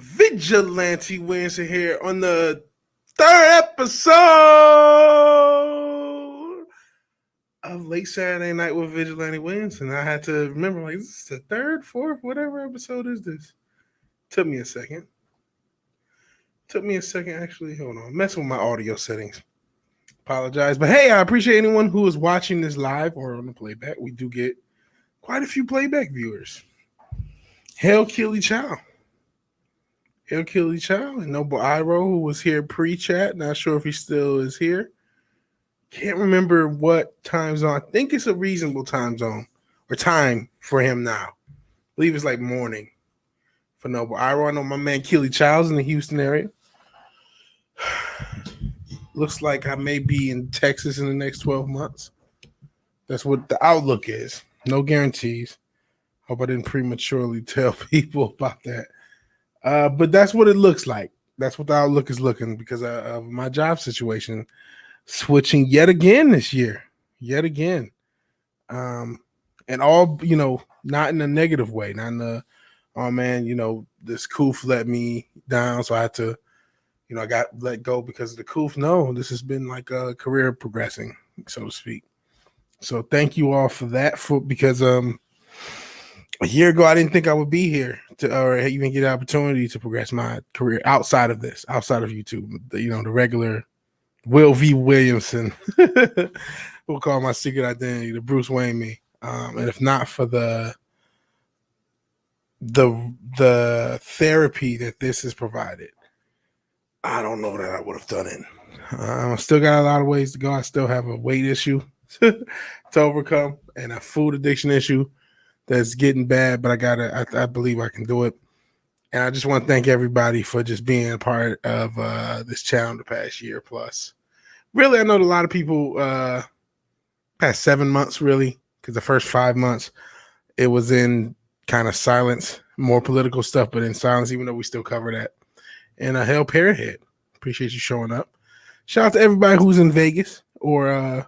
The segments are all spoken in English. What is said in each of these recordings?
Vigilante Williamson here on the third episode of Late Saturday Night with Vigilante Williamson. I had to remember, like, this is the third, fourth, whatever episode is this. Took me a second, actually. Hold on. I'm messing with my audio settings. Apologize. But hey, I appreciate anyone who is watching this live or on the playback. We do get quite a few playback viewers. Hail Keely Chow. And Noble Iro, who was here pre-chat. Not sure if he still is here. Can't remember what time zone. I think it's a reasonable time zone or time for him now. I believe it's like morning for Noble Iro. I know my man Keely Chow's in the Houston area. Looks like I may be in Texas in the next 12 months. That's what the outlook is. No guarantees. Hope I didn't prematurely tell people about that. But that's what it looks like. That's what the outlook is looking because of my job situation. Switching yet again this year. Yet again. And all, not in a negative way. Not in the, oh man, this coof let me down. So I had to, I got let go because of the coof. No, this has been like a career progressing, so to speak. So thank you all for that. Because a year ago, I didn't think I would be here or even get the opportunity to progress my career outside of this, outside of YouTube. The regular Will V. Williamson. We'll call my secret identity the Bruce Wayne me. And if not for the therapy that this has provided, I don't know that I would have done it. I still got a lot of ways to go. I still have a weight issue to overcome and a food addiction issue that's getting bad, but I believe I can do it. And I just want to thank everybody for just being a part of this channel the past year plus. Really, I know a lot of people past 7 months, really, because the first 5 months, it was in kind of silence, more political stuff, but in silence, even though we still cover that. And Hail Parrothead, appreciate you showing up. Shout out to everybody who's in Vegas or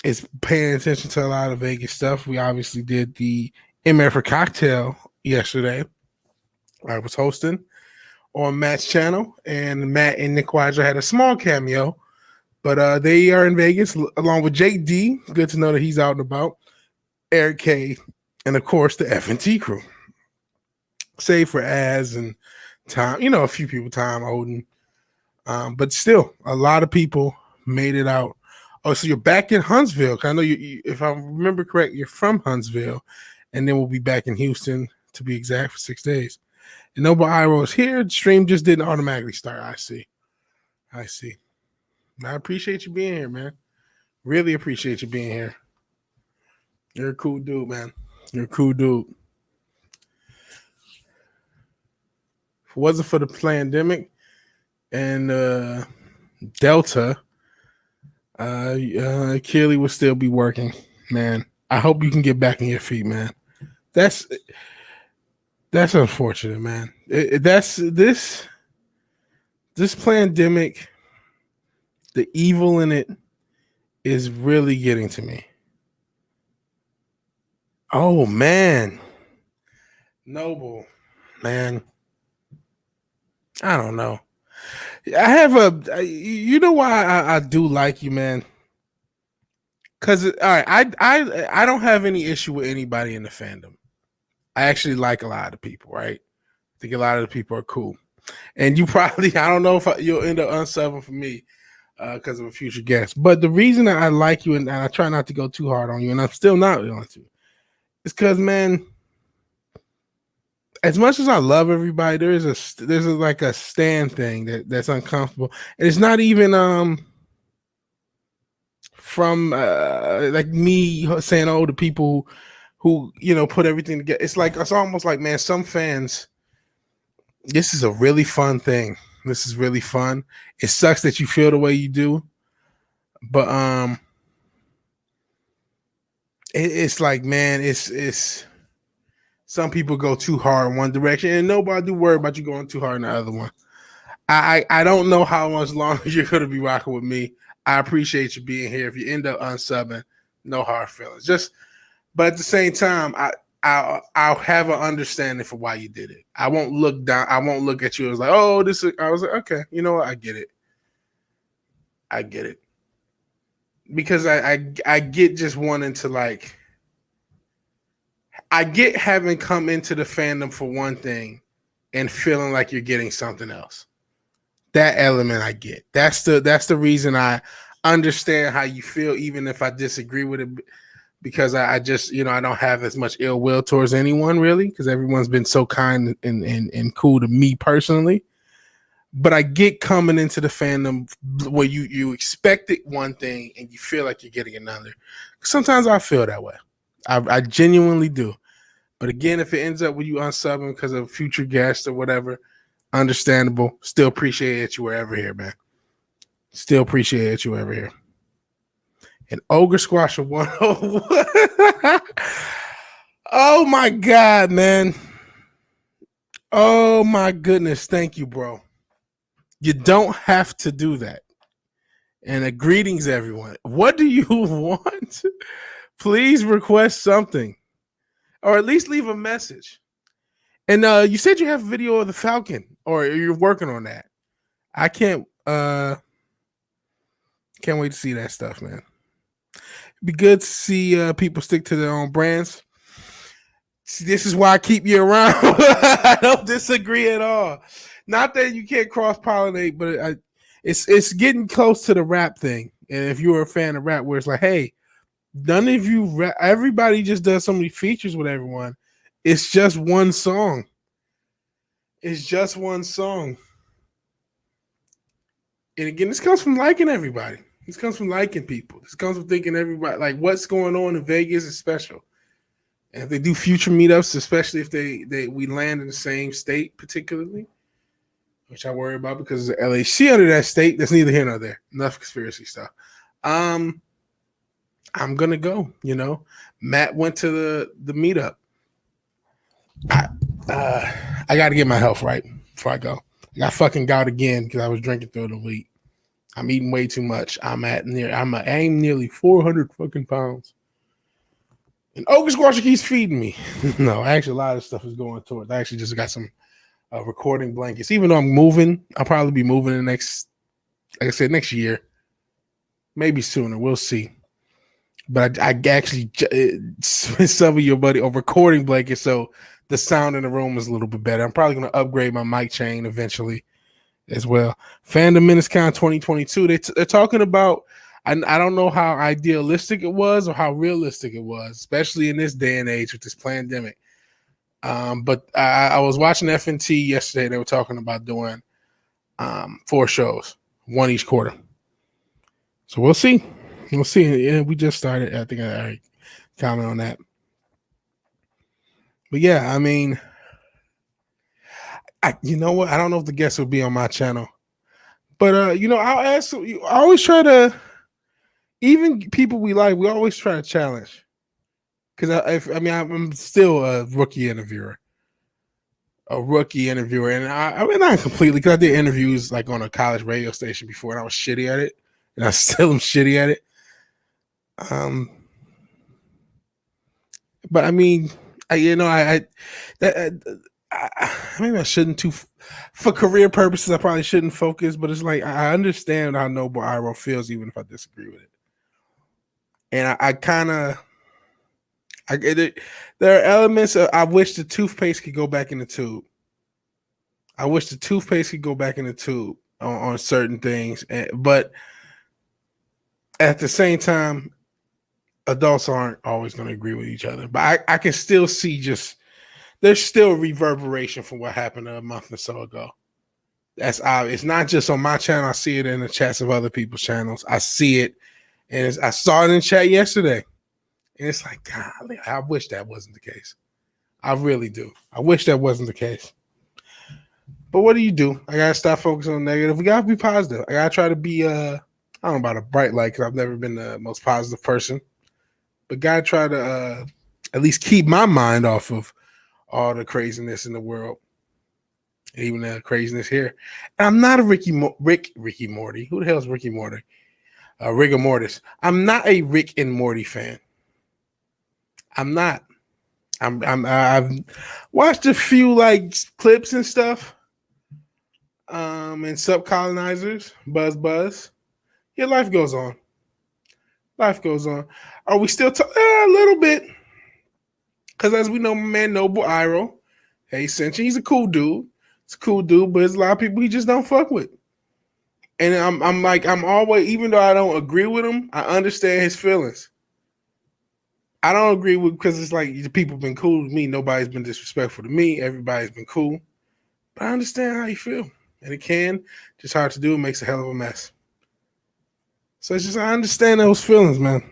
is paying attention to a lot of Vegas stuff. We obviously did the MF for Cocktail yesterday. I was hosting on Matt's channel, and Matt and Nick Weiser had a small cameo, but they are in Vegas along with Jake D. Good to know that he's out and about. Eric K. And of course the F&T crew. Save for Az and Tom, a few people, Tom Oden. But still, a lot of people made it out. Oh, so you're back in Huntsville. I know you, if I remember correct, you're from Huntsville, and then we'll be back in Houston, to be exact, for 6 days. And Noble Iro is here. The stream just didn't automatically start. I see. I appreciate you being here, man. Really appreciate you being here. You're a cool dude, man. You're a cool dude. If it wasn't for the pandemic and Delta, Keely would still be working, man. I hope you can get back on your feet, man. That's unfortunate, man. This pandemic, the evil in it is really getting to me. Oh man, Noble, man. I don't know. I have you know why I do like you, man? Because all right, I don't have any issue with anybody in the fandom. I actually like a lot of the people, right? I think a lot of the people are cool. And you probably, I don't know if you'll end up unsubbing for me because of a future guest. But the reason I like you and I try not to go too hard on you, and I'm still not going to, is because, man, as much as I love everybody, there's like a stand thing that's uncomfortable, and it's not even from like me saying, oh, the people who put everything together. It's almost like, man, some fans, this is a really fun thing. This is really fun. It sucks that you feel the way you do, but it's like, man, it's. Some people go too hard in one direction, and nobody do worry about you going too hard in the other one. I don't know how much longer you're going to be rocking with me. I appreciate you being here. If you end up unsubbing, no hard feelings. But at the same time, I'll have an understanding for why you did it. I won't look down. I won't look at you as like, oh, this is. I was like, okay, you know what? I get it. I get it. Because I get just wanting to like. I get having come into the fandom for one thing, and feeling like you're getting something else. That element I get. That's the reason I understand how you feel, even if I disagree with it. Because I just, I don't have as much ill will towards anyone really, because everyone's been so kind and cool to me personally. But I get coming into the fandom where you expect it one thing and you feel like you're getting another. Sometimes I feel that way. I genuinely do. But again, if it ends up with you unsubbing because of future guests or whatever, understandable. Still appreciate that you were ever here, man. Still appreciate that you were ever here. And Ogre Squasher 101. Oh my God, man. Oh my goodness. Thank you, bro. You don't have to do that. And greetings, everyone. What do you want? Please request something. Or at least leave a message. And you said you have a video of the Falcon, or you're working on that. I can't wait to see that stuff, man. It'd be good to see people stick to their own brands. See, this is why I keep you around. I don't disagree at all. Not that you can't cross-pollinate, but it's getting close to the rap thing. And if you're a fan of rap, where it's like, hey, none of you rap, everybody just does so many features with everyone. It's just one song. It's just one song. And again, this comes from liking everybody. This comes from liking people. This comes from thinking everybody, like, what's going on in Vegas is special. And if they do future meetups, especially if we land in the same state, particularly, which I worry about because there's an LAC under that state, that's neither here nor there. Enough conspiracy stuff. I'm gonna go. Matt went to the meetup. I got to get my health right before I go. I got fucking gout again because I was drinking through the week. I'm eating way too much. I aim nearly 400 fucking pounds. And Ogre Squasher keeps feeding me. No, actually, a lot of stuff is going towards. I actually just got some recording blankets. Even though I'm moving, I'll probably be moving in the next, like I said, next year. Maybe sooner. We'll see. But I actually some of your buddy a recording blanket, so the sound in the room is a little bit better. I'm probably going to upgrade my mic chain eventually as well. Fandom MinusCon 2022. They're talking about, I don't know how idealistic it was or how realistic it was, especially in this day and age with this pandemic. But I was watching FNT yesterday. They were talking about doing 4 shows, 1 each quarter. So we'll see. We'll see. Yeah, we just started. I think I already comment on that. But yeah, I mean, you know what? I don't know if the guests will be on my channel, but I'll ask. I always try to, even people we like, we always try to challenge. Because I'm still a rookie interviewer, and I'm not completely, because I did interviews like on a college radio station before, and I was shitty at it, and I still am shitty at it. But I mean, maybe I shouldn't for career purposes. I probably shouldn't focus, but it's like I understand how Noble Iro feels, even if I disagree with it. And I get it. There are elements of, I wish the toothpaste could go back in the tube. I wish the toothpaste could go back in the tube on certain things, but at the same time, adults aren't always going to agree with each other. But I can still see there's still reverberation from what happened a month or so ago. That's obvious. It's not just on my channel. I see it in the chats of other people's channels. I see it, and I saw it in chat yesterday. And it's like, golly, I wish that wasn't the case. I really do. I wish that wasn't the case. But what do? I got to stop focusing on negative. We got to be positive. I got to try to be, I don't know about a bright light, because I've never been the most positive person. But got to try to at least keep my mind off of all the craziness in the world. And even the craziness here. And I'm not a Ricky Morty. Who the hell is Ricky Morty? Rigor Mortis. I'm not a Rick and Morty fan. I'm not. I've watched a few like clips and stuff. And subcolonizers, buzz. Yeah, life goes on. Life goes on. Are we still a little bit? Because as we know, my man Noble Iro, hey Cinch, he's a cool dude. It's a cool dude, but there's a lot of people he just don't fuck with. And I'm always, even though I don't agree with him, I understand his feelings. I don't agree with, because it's like the people been cool with me. Nobody's been disrespectful to me. Everybody's been cool. But I understand how you feel. And it can, just hard to do. It makes a hell of a mess. So it's just, I understand those feelings, man.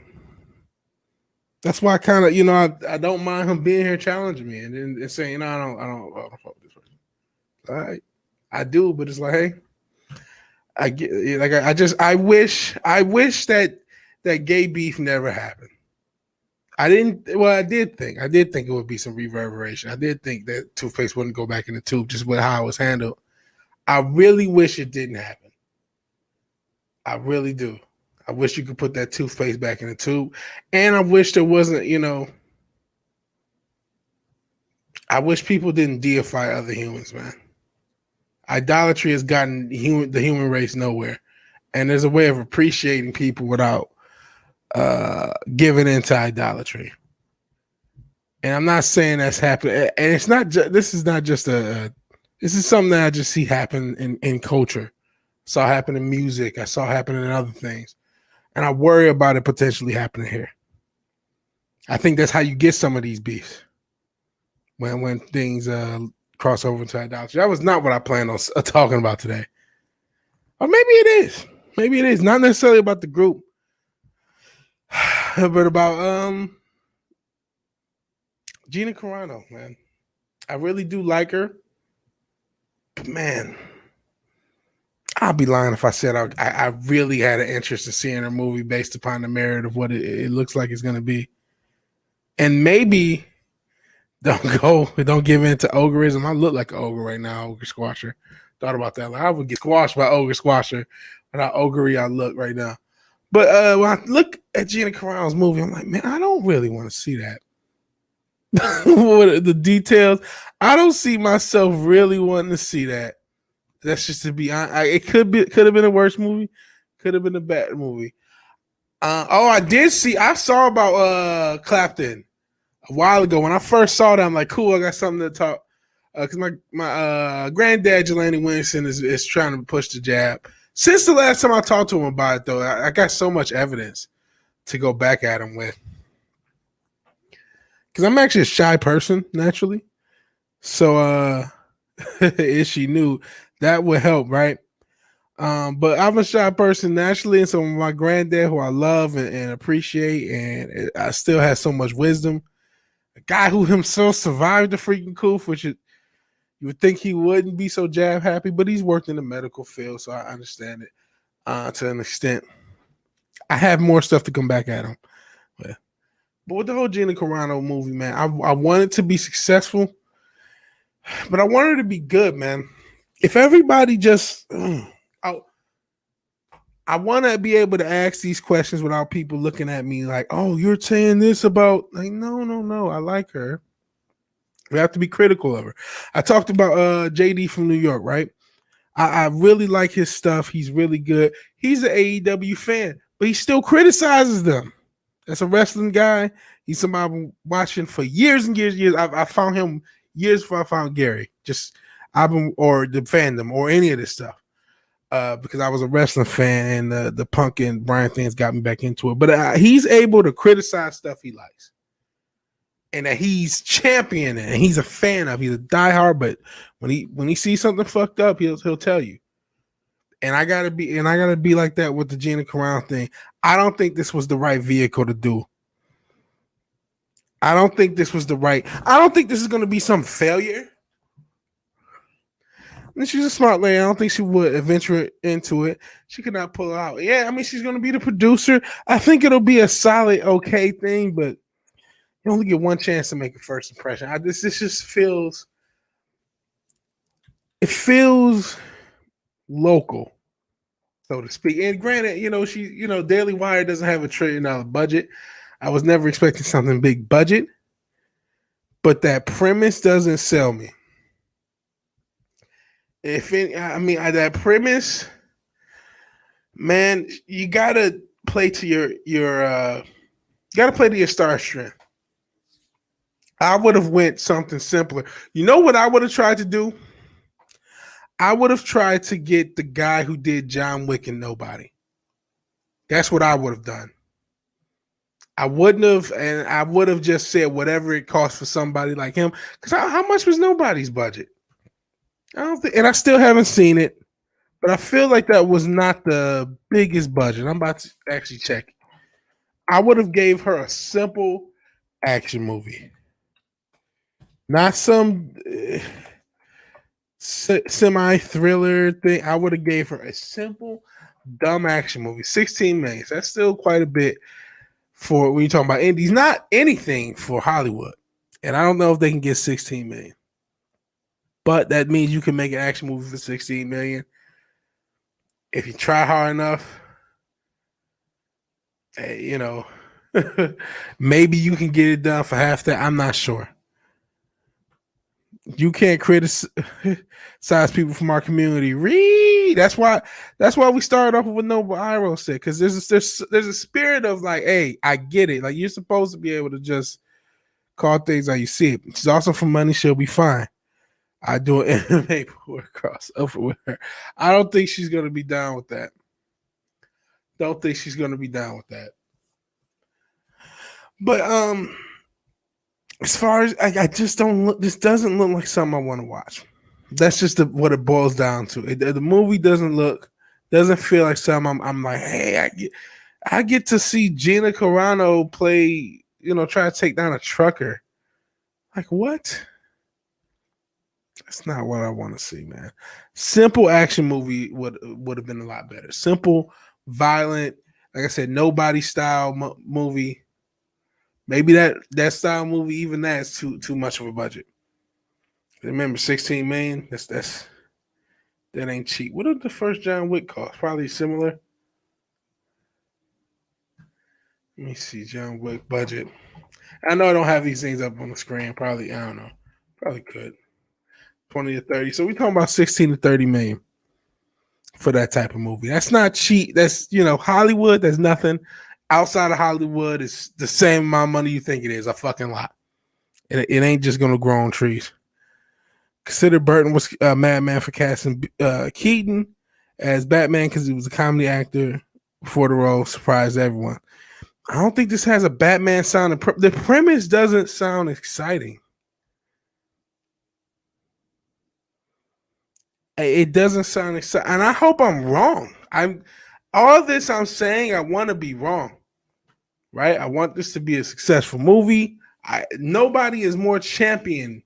That's why I kind of, I don't mind him being here challenging me and saying, I don't fuck with this person. All right. I do, but it's like, hey, I get, like, I wish that gay beef never happened. I did think it would be some reverberation. I did think that toothpaste wouldn't go back in the tube, just with how it was handled. I really wish it didn't happen. I really do. I wish you could put that toothpaste back in the tube. And I wish there wasn't, I wish people didn't deify other humans, man. Idolatry has gotten the human race nowhere. And there's a way of appreciating people without giving into idolatry. And I'm not saying that's happening. And it's not this is not just this is something that I just see happen in culture. I saw happen in music. I saw happen in other things. And I worry about it potentially happening here. I think that's how you get some of these beefs. When things cross over into idolatry. That was not what I planned on talking about today. Or maybe it is. Maybe it is. Not necessarily about the group. But about Gina Carano, man. I really do like her. But man, I'll be lying if I said I really had an interest in seeing her movie based upon the merit of what it looks like it's going to be. And maybe don't give in to ogreism. I look like an ogre right now, ogre squasher. Thought about that. Like, I would get squashed by ogre squasher, and how ogre I look right now. But when I look at Gina Carano's movie, I'm like, man, I don't really want to see that. What the details? I don't see myself really wanting to see that. That's just to be honest. It could have been a worse movie, could have been a bad movie. I saw about Clapton a while ago. When I first saw that, I'm like, cool, I got something to talk. Because my granddad Vigilante Williamson is trying to push the jab. Since the last time I talked to him about it, though, I got so much evidence to go back at him with. Because I'm actually a shy person, naturally. So if she knew, that would help, right? But I'm a shy person naturally, and so my granddad, who I love and appreciate, and I still has so much wisdom. A guy who himself survived the freaking coup, which you would think he wouldn't be so jab happy, but he's worked in the medical field, so I understand it to an extent. I have more stuff to come back at him. But with the whole Gina Carano movie, man, I want it to be successful, but I want her to be good, man. If everybody just, I want to be able to ask these questions without people looking at me like, oh, you're saying this about, like, no. I like her. We have to be critical of her. I talked about JD from New York, right? I really like his stuff. He's really good. He's an AEW fan, but he still criticizes them. That's a wrestling guy. He's somebody I've been watching for years and years. I found him years before I found Gary. Or the fandom or any of this stuff. Because I was a wrestling fan, and the Punk and Brian things got me back into it. But he's able to criticize stuff he likes, and that he's championing, and he's a fan of. He's a diehard, but when he sees something fucked up, he'll tell you. And I gotta be like that with the Gina Carano thing. I don't think this was the right vehicle to do. I don't think this is going to be some failure. And she's a smart lady. I don't think she would venture into it. She could not pull out. Yeah, I mean, she's going to be the producer. I think it'll be a solid, okay thing, but you only get one chance to make a first impression. This just feels local, so to speak. And granted, Daily Wire doesn't have $1 trillion budget. I was never expecting something big budget, but that premise doesn't sell me. That premise, man, you gotta play to your star strength. I would have went something simpler. You know what I would have tried to do? I would have tried to get the guy who did John Wick and Nobody. That's what I would have done. I wouldn't have, and I would have just said whatever it costs for somebody like him. Because how much was Nobody's budget? I don't think, and I still haven't seen it, but I feel like that was not the biggest budget. I'm about to actually check. I would have gave her a simple action movie, not some semi-thriller thing. I would have gave her a simple, dumb action movie. 16 million. That's still quite a bit for when you're talking about indies. Not anything for Hollywood, and I don't know if they can get 16 million. But that means you can make an action movie for 16 million if you try hard enough. You know, maybe you can get it done for half that. I'm not sure. You can't criticize people from our community. Read. That's why we started off with what Noble Iro said, because there's a spirit of like, hey, I get it. Like, you're supposed to be able to just call things how you see it. She's also from Money. She'll be fine. I do an MMA crossover with her. I don't think she's going to be down with that. Don't think she's going to be down with that. But as far as I just don't look, this doesn't look like something I want to watch. That's just what it boils down to. The movie doesn't feel like something I'm like, hey, I get to see Gina Carano play, try to take down a trucker. Like, what? That's not what I want to see, man. Simple action movie would have been a lot better. Simple, violent, like I said, Nobody style movie. Maybe that style movie, even that's too much of a budget. Remember, 16 million. That ain't cheap. What did the first John Wick cost? Probably similar. Let me see, John Wick budget. I know I don't have these things up on the screen. Probably, I don't know. Probably could. 20 to 30. So we're talking about 16 to 30 million for that type of movie. That's not cheap. That's, Hollywood. There's nothing outside of Hollywood. Is the same amount of money you think it is. A fucking lot. It ain't just going to grow on trees. Consider Burton was a madman for casting Keaton as Batman because he was a comedy actor before the role. Surprised everyone. I don't think this has a Batman sound. The premise doesn't sound exciting. It doesn't sound exciting, and I hope I'm wrong. All this I'm saying, I want to be wrong, right? I want this to be a successful movie. Nobody is more championing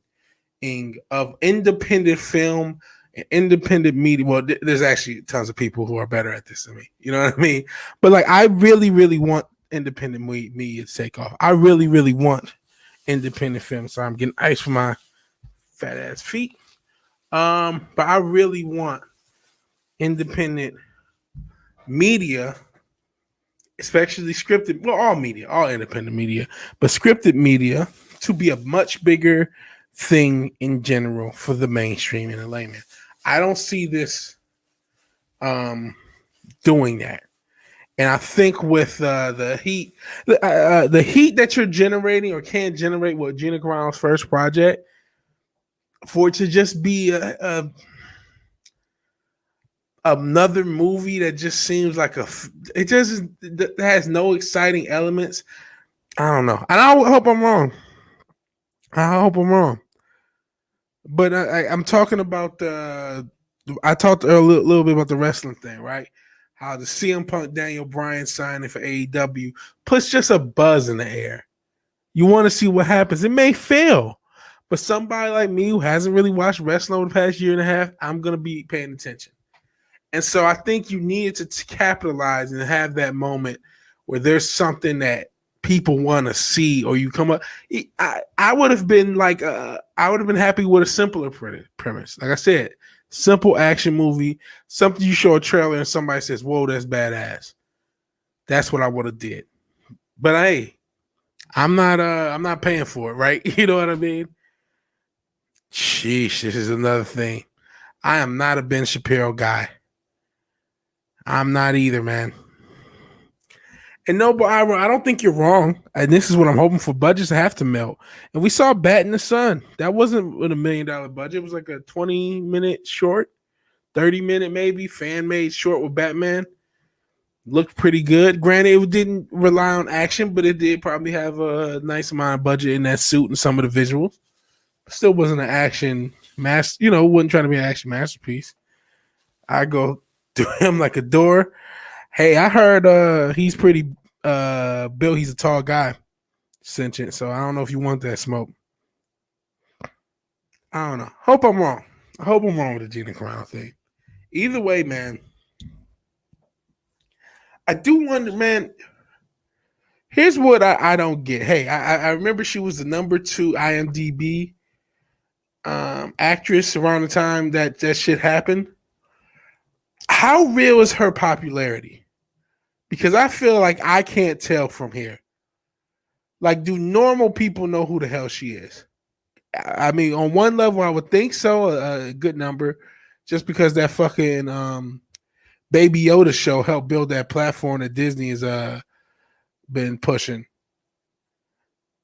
of independent film and independent media. Well, there's actually tons of people who are better at this than me. You know what I mean? But like, I really, really want independent media to take off. I really, really want independent film. So I'm getting ice for my fat ass feet. But I really want independent media, especially scripted, well, all media, all independent media, but scripted media to be a much bigger thing in general for the mainstream and the layman. I don't see this doing that. And I think with the heat that you're generating or can generate with Gina Carano's first project, for it to just be another movie that just seems like that has no exciting elements. I don't know, and I hope I'm wrong. But I'm talking about I talked a little bit about the wrestling thing, right? How the CM Punk Daniel Bryan signing for AEW puts just a buzz in the air. You want to see what happens. It may fail. But somebody like me who hasn't really watched wrestling over the past year and a half, I'm going to be paying attention. And so I think you needed to capitalize and have that moment where there's something that people want to see, or you come up. I would have been like, I would have been happy with a simpler premise. Like I said, simple action movie, something you show a trailer and somebody says, whoa, that's badass. That's what I would have did. But hey, I'm not paying for it, right? You know what I mean? Sheesh, this is another thing. I am not a Ben Shapiro guy. I'm not either, man. And no, but I don't think you're wrong. And this is what I'm hoping for. Budgets have to melt. And we saw Bat in the Sun. That wasn't with $1 million budget. It was like a 20-minute short, 30-minute maybe, fan-made short with Batman. Looked pretty good. Granted, it didn't rely on action, but it did probably have a nice amount of budget in that suit and some of the visuals. Still wasn't an action wasn't trying to be an action masterpiece. I go through him like a door. Hey, I heard he's pretty built. He's a tall guy, sentient. So I don't know if you want that smoke. I don't know. Hope I'm wrong. I hope I'm wrong with the Gina Carano thing. Either way, man, I do wonder, man. Here's what I don't get. Hey, I remember she was the number 2 IMDb actress around the time that shit happened. How real is her popularity? Because I feel like I can't tell from here. Like, do normal people know who the hell she is? I mean, on one level, I would think so, a good number, just because that fucking Baby Yoda show helped build that platform that Disney has been pushing.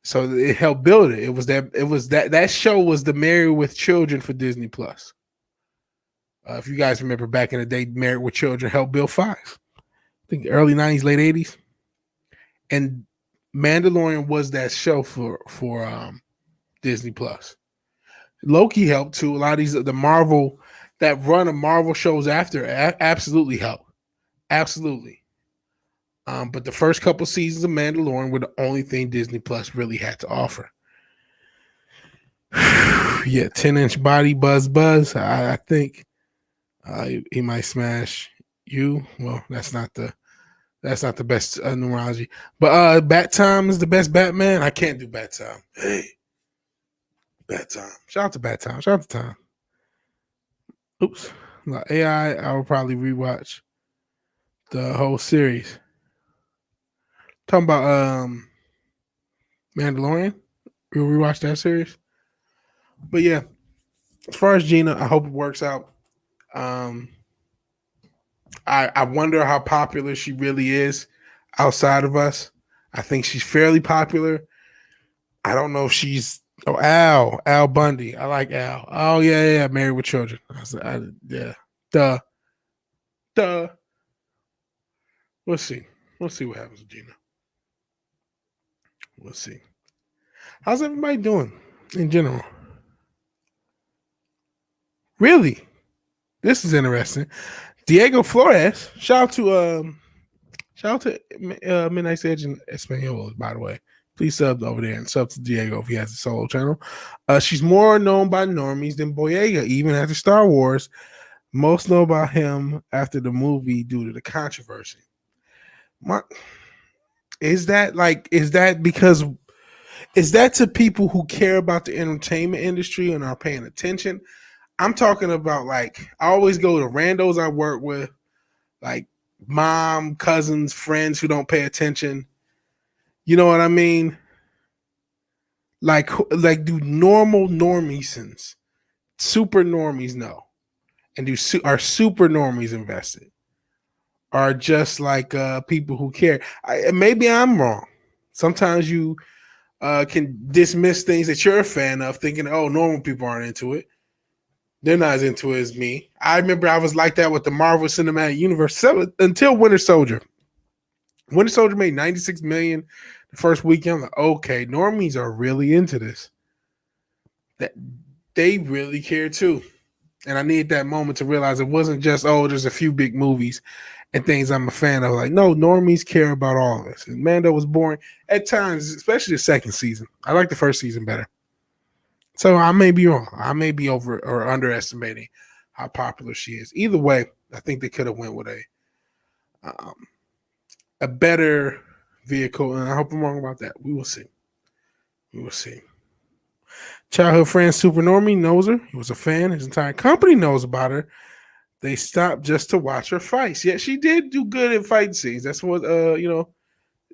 So it helped build it. It was that show was the Married with Children for Disney Plus. If you guys remember back in the day, Married with Children helped build 5. I think early 90s, late 80s. And Mandalorian was that show for Disney Plus. Loki helped too. A lot of these the Marvel that run of Marvel shows after absolutely helped. Absolutely. But the first couple seasons of Mandalorian were the only thing Disney Plus really had to offer. Yeah, 10-inch body buzz. I think he might smash you. Well, that's not the best numerology. But Bat Time is the best Batman. I can't do Bat Time. Hey, Bat Time. Shout out to Bat Time. Shout out to Time. Oops. Like AI, I will probably rewatch the whole series. Talking about Mandalorian. We'll rewatch that series. But yeah, as far as Gina, I hope it works out. I wonder how popular she really is outside of us. I think she's fairly popular. I don't know if she's Al Bundy. I like Al. Oh yeah, Married with Children. Yeah, duh. We'll see what happens with Gina. We'll see. How's everybody doing in general? Really, this is interesting. Diego Flores. Shout out to Midnight Edge and Espanol, by the way. Please sub over there and sub to Diego if he has a solo channel. She's more known by normies than Boyega, even after Star Wars. Most know about him after the movie due to the controversy. Is that to people who care about the entertainment industry and are paying attention? I'm talking about, like, I always go to randos I work with, like mom, cousins, friends who don't pay attention. You know what I mean? Like do normal normies, super normies know, and are super normies invested? Are just like people who care. Maybe I'm wrong. Sometimes you can dismiss things that you're a fan of, thinking, oh, normal people aren't into it. They're not as into it as me. I remember I was like that with the Marvel Cinematic Universe until Winter Soldier. Winter Soldier made $96 million the first weekend. I'm like, okay, normies are really into this. That they really care too. And I need that moment to realize it wasn't just, oh, there's a few big movies and things I'm a fan of. Like, no, normies care about all of this. And Mando was boring at times, especially the second season. I like the first season better. So I may be wrong. I may be over or underestimating how popular she is. Either way, I think they could have went with a better vehicle, and I hope I'm wrong about that. We will see. Childhood friend Super Normie knows her. He was a fan. His entire company knows about her. They stopped just to watch her fights. Yet she did do good in fight scenes. That's what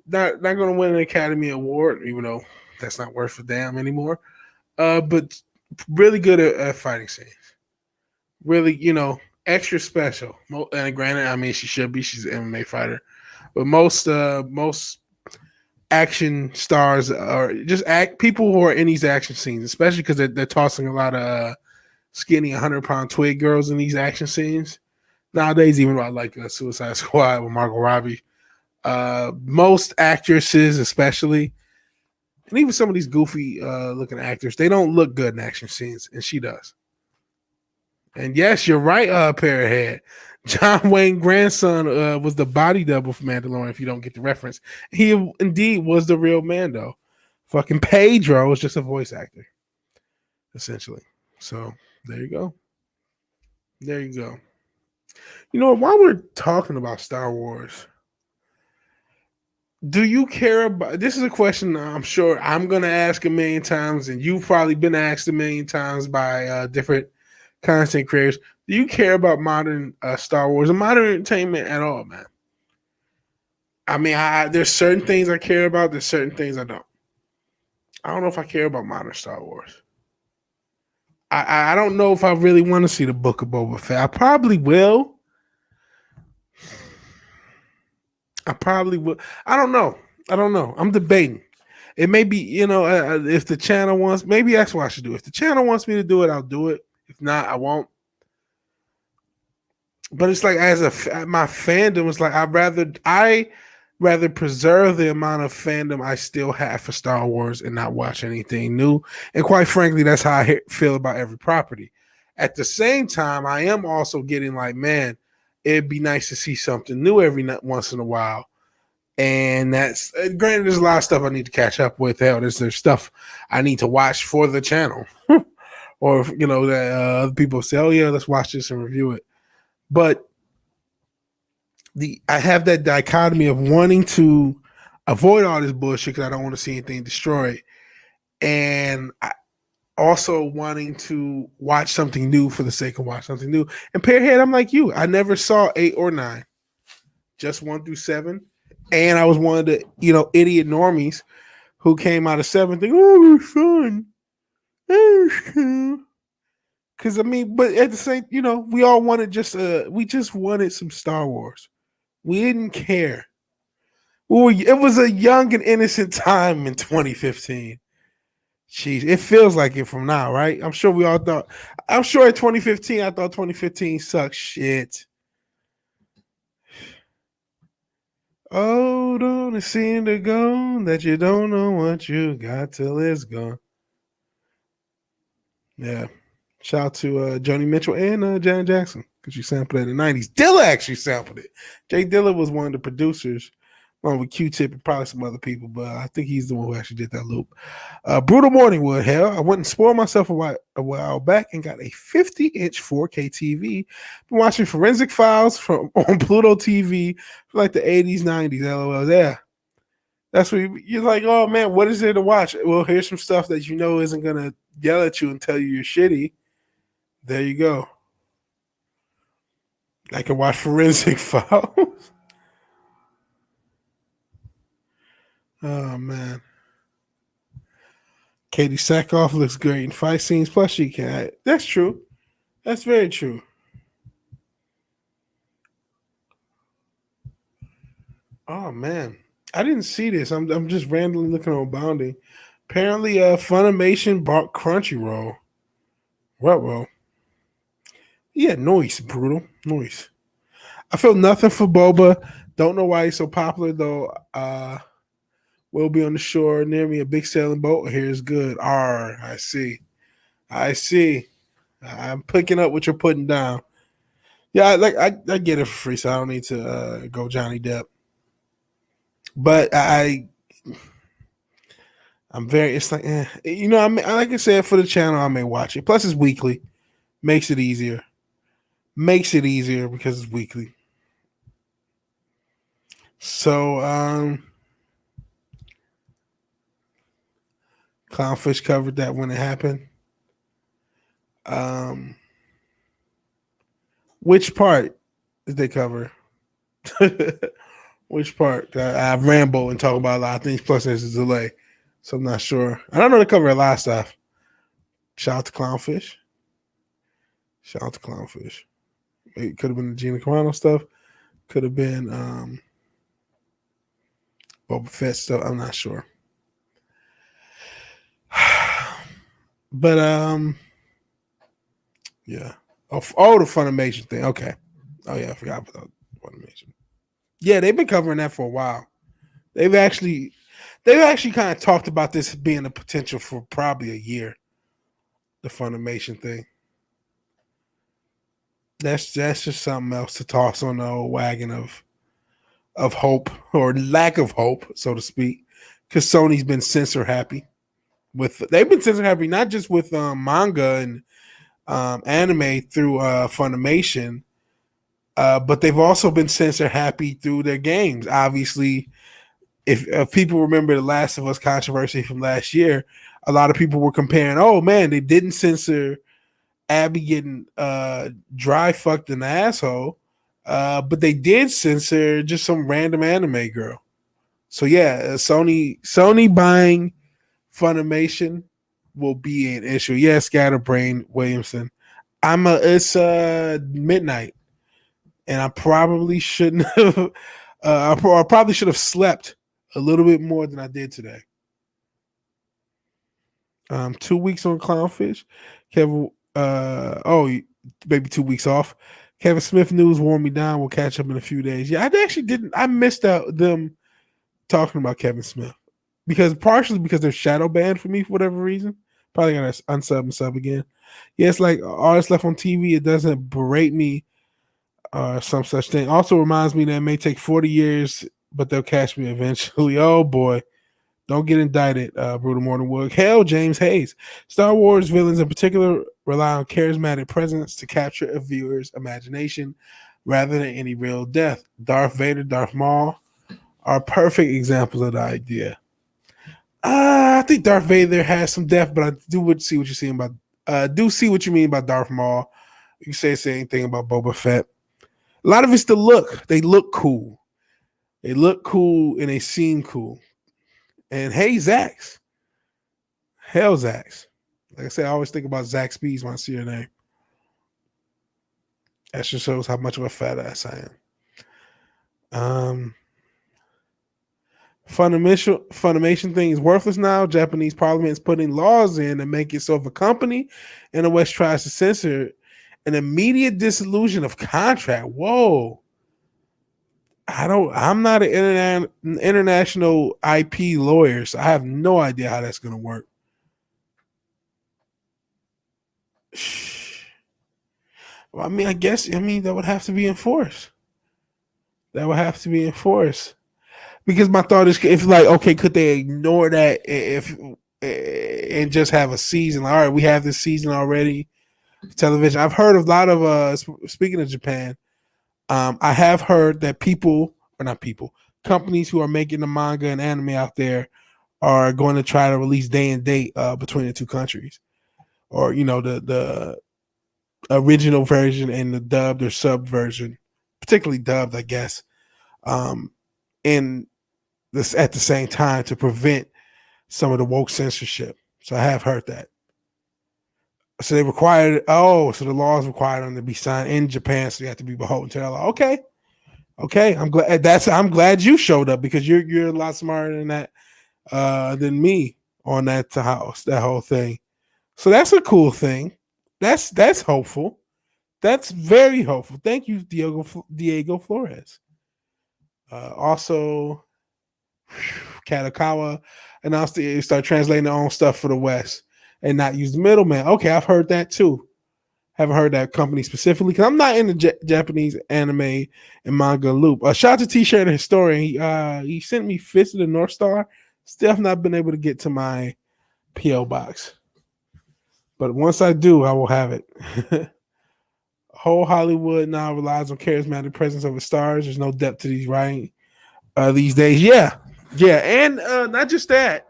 not going to win an Academy Award, even though that's not worth a damn anymore. But really good at fighting scenes. Really, extra special. And granted, I mean, she should be. She's an MMA fighter, but most action stars are just people who are in these action scenes, especially because they're tossing a lot of skinny 100-pound twig girls in these action scenes nowadays. Even though I like Suicide Squad with Margot Robbie, most actresses, especially, and even some of these goofy looking actors, they don't look good in action scenes, and she does. And yes, you're right, Parrothead. John Wayne grandson was the body double for Mandalorian, if you don't get the reference. He indeed was the real Mando. Fucking Pedro was just a voice actor, essentially. So there you go. There you go. You know, while we're talking about Star Wars, do you care about, this is a question I'm sure I'm going to ask a million times, and you've probably been asked a million times by different content creators. Do you care about modern Star Wars and modern entertainment at all, man? I mean, there's certain things I care about. There's certain things I don't. I don't know if I care about modern Star Wars. I don't know if I really want to see the Book of Boba Fett. I probably will. I probably will. I don't know. I'm debating. It may be, if the channel wants, maybe that's what I should do. If the channel wants me to do it, I'll do it. If not, I won't. But it's like my fandom is like I rather preserve the amount of fandom I still have for Star Wars and not watch anything new. And quite frankly, that's how I feel about every property. At the same time, I am also getting like, man, it'd be nice to see something new every once in a while. And that's granted, there's a lot of stuff I need to catch up with. Hell, there's stuff I need to watch for the channel, or that other people say, "Oh yeah, let's watch this and review it." But I have that dichotomy of wanting to avoid all this bullshit because I don't want to see anything destroyed, and also wanting to watch something new for the sake of watching something new. And Pearhead, I'm like you. I never saw 8 or 9, just 1 through 7. And I was one of the, idiot normies who came out of 7 thinking, oh, it's fun. Because, I mean, but at the same, we all wanted we just wanted some Star Wars. We didn't care. It was a young and innocent time in 2015. Jeez, it feels like it from now, right? I'm sure we all thought, in 2015, I thought 2015 sucked shit. Oh, don't it seem to go that you don't know what you got till it's gone. Yeah. Shout out to Joni Mitchell and Janet Jackson because she sampled it in the 90s. Dilla actually sampled it. Jay Dilla was one of the producers, along with Q-Tip and probably some other people, but I think he's the one who actually did that loop. Brutal Morning Wood, hell. I went and spoiled myself a while back and got a 50-inch 4K TV. Been watching Forensic Files on Pluto TV for like the 80s, 90s. LOL. Yeah. That's what you're like, oh man, what is there to watch? Well, here's some stuff that isn't going to yell at you and tell you you're shitty. There you go. I can watch Forensic Files. Oh man. Katie Sackhoff looks great in fight scenes. Plus, she can. That's true. That's very true. Oh man, I didn't see this. I'm just randomly looking on Bounding. Apparently, Funimation bought Crunchyroll. What, bro? Yeah, noise, brutal noise. I feel nothing for Boba. Don't know why he's so popular though. We'll be on the shore near me, a big sailing boat. Here's good. I see. I'm picking up what you're putting down. Yeah, I get it for free, so I don't need to go Johnny Depp. But I'm very. It's like, like I said, for the channel, I may watch it. Plus, it's weekly, makes it easier. Because it's weekly. So, Clownfish covered that when it happened. Which part did they cover? Which part? I ramble and talk about a lot of things. Plus, there's a delay, so I'm not sure. I don't know to cover a lot of stuff. Shout out to Clownfish. Shout out to Clownfish. It could have been the Gina Carano stuff. Could have been Boba Fett stuff. I'm not sure. But yeah. Oh, the Funimation thing. Okay. Oh yeah, I forgot about Funimation. Yeah, they've been covering that for a while. They've actually kind of talked about this being a potential for probably a year. The Funimation thing. That's just something else to toss on the old wagon of hope or lack of hope, so to speak, because Sony's been censor happy. They've been censor happy not just with manga and anime through Funimation, but they've also been censor happy through their games. Obviously, if people remember the Last of Us controversy from last year, a lot of people were comparing, oh man, they didn't censor Abby getting dry fucked in the asshole, but they did censor just some random anime girl. So yeah, Sony buying Funimation will be an issue. Yeah, Scatterbrain Williamson. It's midnight, and I probably shouldn't have. I probably should have slept a little bit more than I did today. 2 weeks on Clownfish. Kevin, maybe 2 weeks off. Kevin Smith news wore me down. We'll catch up in a few days. Yeah, I actually didn't. I missed out them talking about Kevin Smith partially because they're shadow banned for me for whatever reason. Probably gonna unsub and sub again. Yeah, it's like all that's left on TV. It doesn't berate me or some such thing. Also reminds me that it may take 40 years, but they'll catch me eventually. Oh boy. Don't get indicted, Brutal Morningwood. Hell, James Hayes. Star Wars villains in particular rely on charismatic presence to capture a viewer's imagination rather than any real death. Darth Vader, Darth Maul are perfect examples of the idea. I think Darth Vader has some depth, but I see what you're saying about. Do see what you mean by Darth Maul. You say the same thing about Boba Fett. A lot of it's the look. They look cool. They look cool and they seem cool. And hey, Zax. Hell, Zax. Like I said, I always think about Zach Speeds when I see her name. That just shows how much of a fat ass I am. Funimation thing is worthless now. Japanese parliament is putting laws in to make it so if a company in the West tries to censor an immediate dissolution of contract. Whoa. I'm not an international IP lawyer, so I have no idea how that's going to work. Well, I mean, that would have to be enforced. That would have to be enforced. Because my thought is, if like, okay, could they ignore that and just have a season? Like, all right, we have this season already. Television. I've heard a lot of speaking of Japan. I have heard that companies who are making the manga and anime out there are going to try to release day and date between the two countries, or the original version and the dubbed or sub version, particularly dubbed, I guess, in this at the same time to prevent some of the woke censorship. So I have heard that. So they required. So the laws require them to be signed in Japan, so you have to be beholden to that law. Okay. I'm glad you showed up because you're a lot smarter than that than me on that whole thing. So that's a cool thing. That's hopeful. That's very hopeful. Thank you, Diego Flores. Also, Katakawa announced to start translating their own stuff for the West and not use the middleman. Okay, I've heard that too. Haven't heard that company specifically because I'm not in the Japanese anime and manga loop. Shout out to T-Shirt the Historian. He sent me Fist of the North Star. Still have not been able to get to my P.O. box. But once I do, I will have it. Whole Hollywood now relies on charismatic presence of the stars. There's no depth to these writing these days. Yeah. And not just that.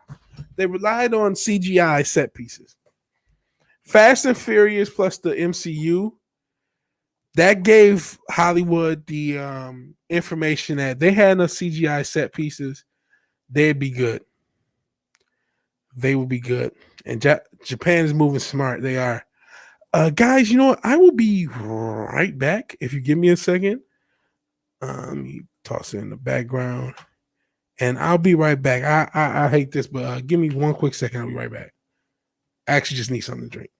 They relied on CGI set pieces. Fast and Furious plus the MCU, that gave Hollywood the information that they had enough CGI set pieces, they'd be good. They will be good. And Japan is moving smart. They are. Guys, you know what? I will be right back if you give me a second. You toss it in the background, and I'll be right back. I hate this, but give me one quick second. I'll be right back. I actually just need something to drink.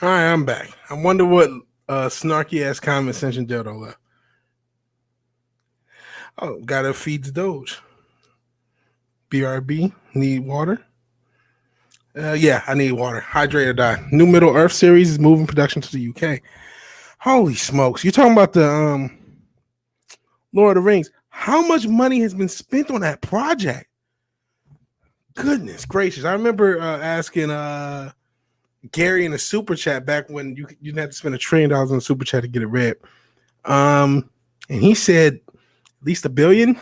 All right, I'm back. I wonder what snarky ass comment section Dildo left. Oh, gotta feed the Doge. BRB, need water? Yeah, I need water. Hydrate or die. New Middle Earth series is moving production to the UK. Holy smokes. You're talking about the Lord of the Rings. How much money has been spent on that project? Goodness gracious. I remember asking Gary in a super chat back when you didn't have to spend $1 trillion on a super chat to get it read. And he said at least $1 billion,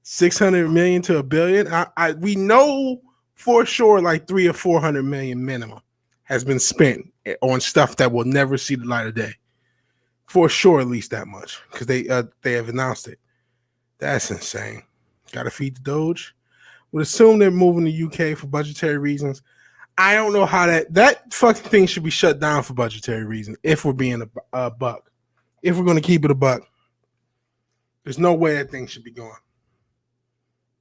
600 million to $1 billion. We know for sure like 300 or 400 million minimum has been spent on stuff that will never see the light of day. For sure, at least that much, because they have announced it. That's insane. Got to feed the Doge. Would assume they're moving to UK for budgetary reasons. I don't know how that fucking thing should be shut down for budgetary reasons. If we're being a buck, if we're going to keep it a buck, there's no way that thing should be going.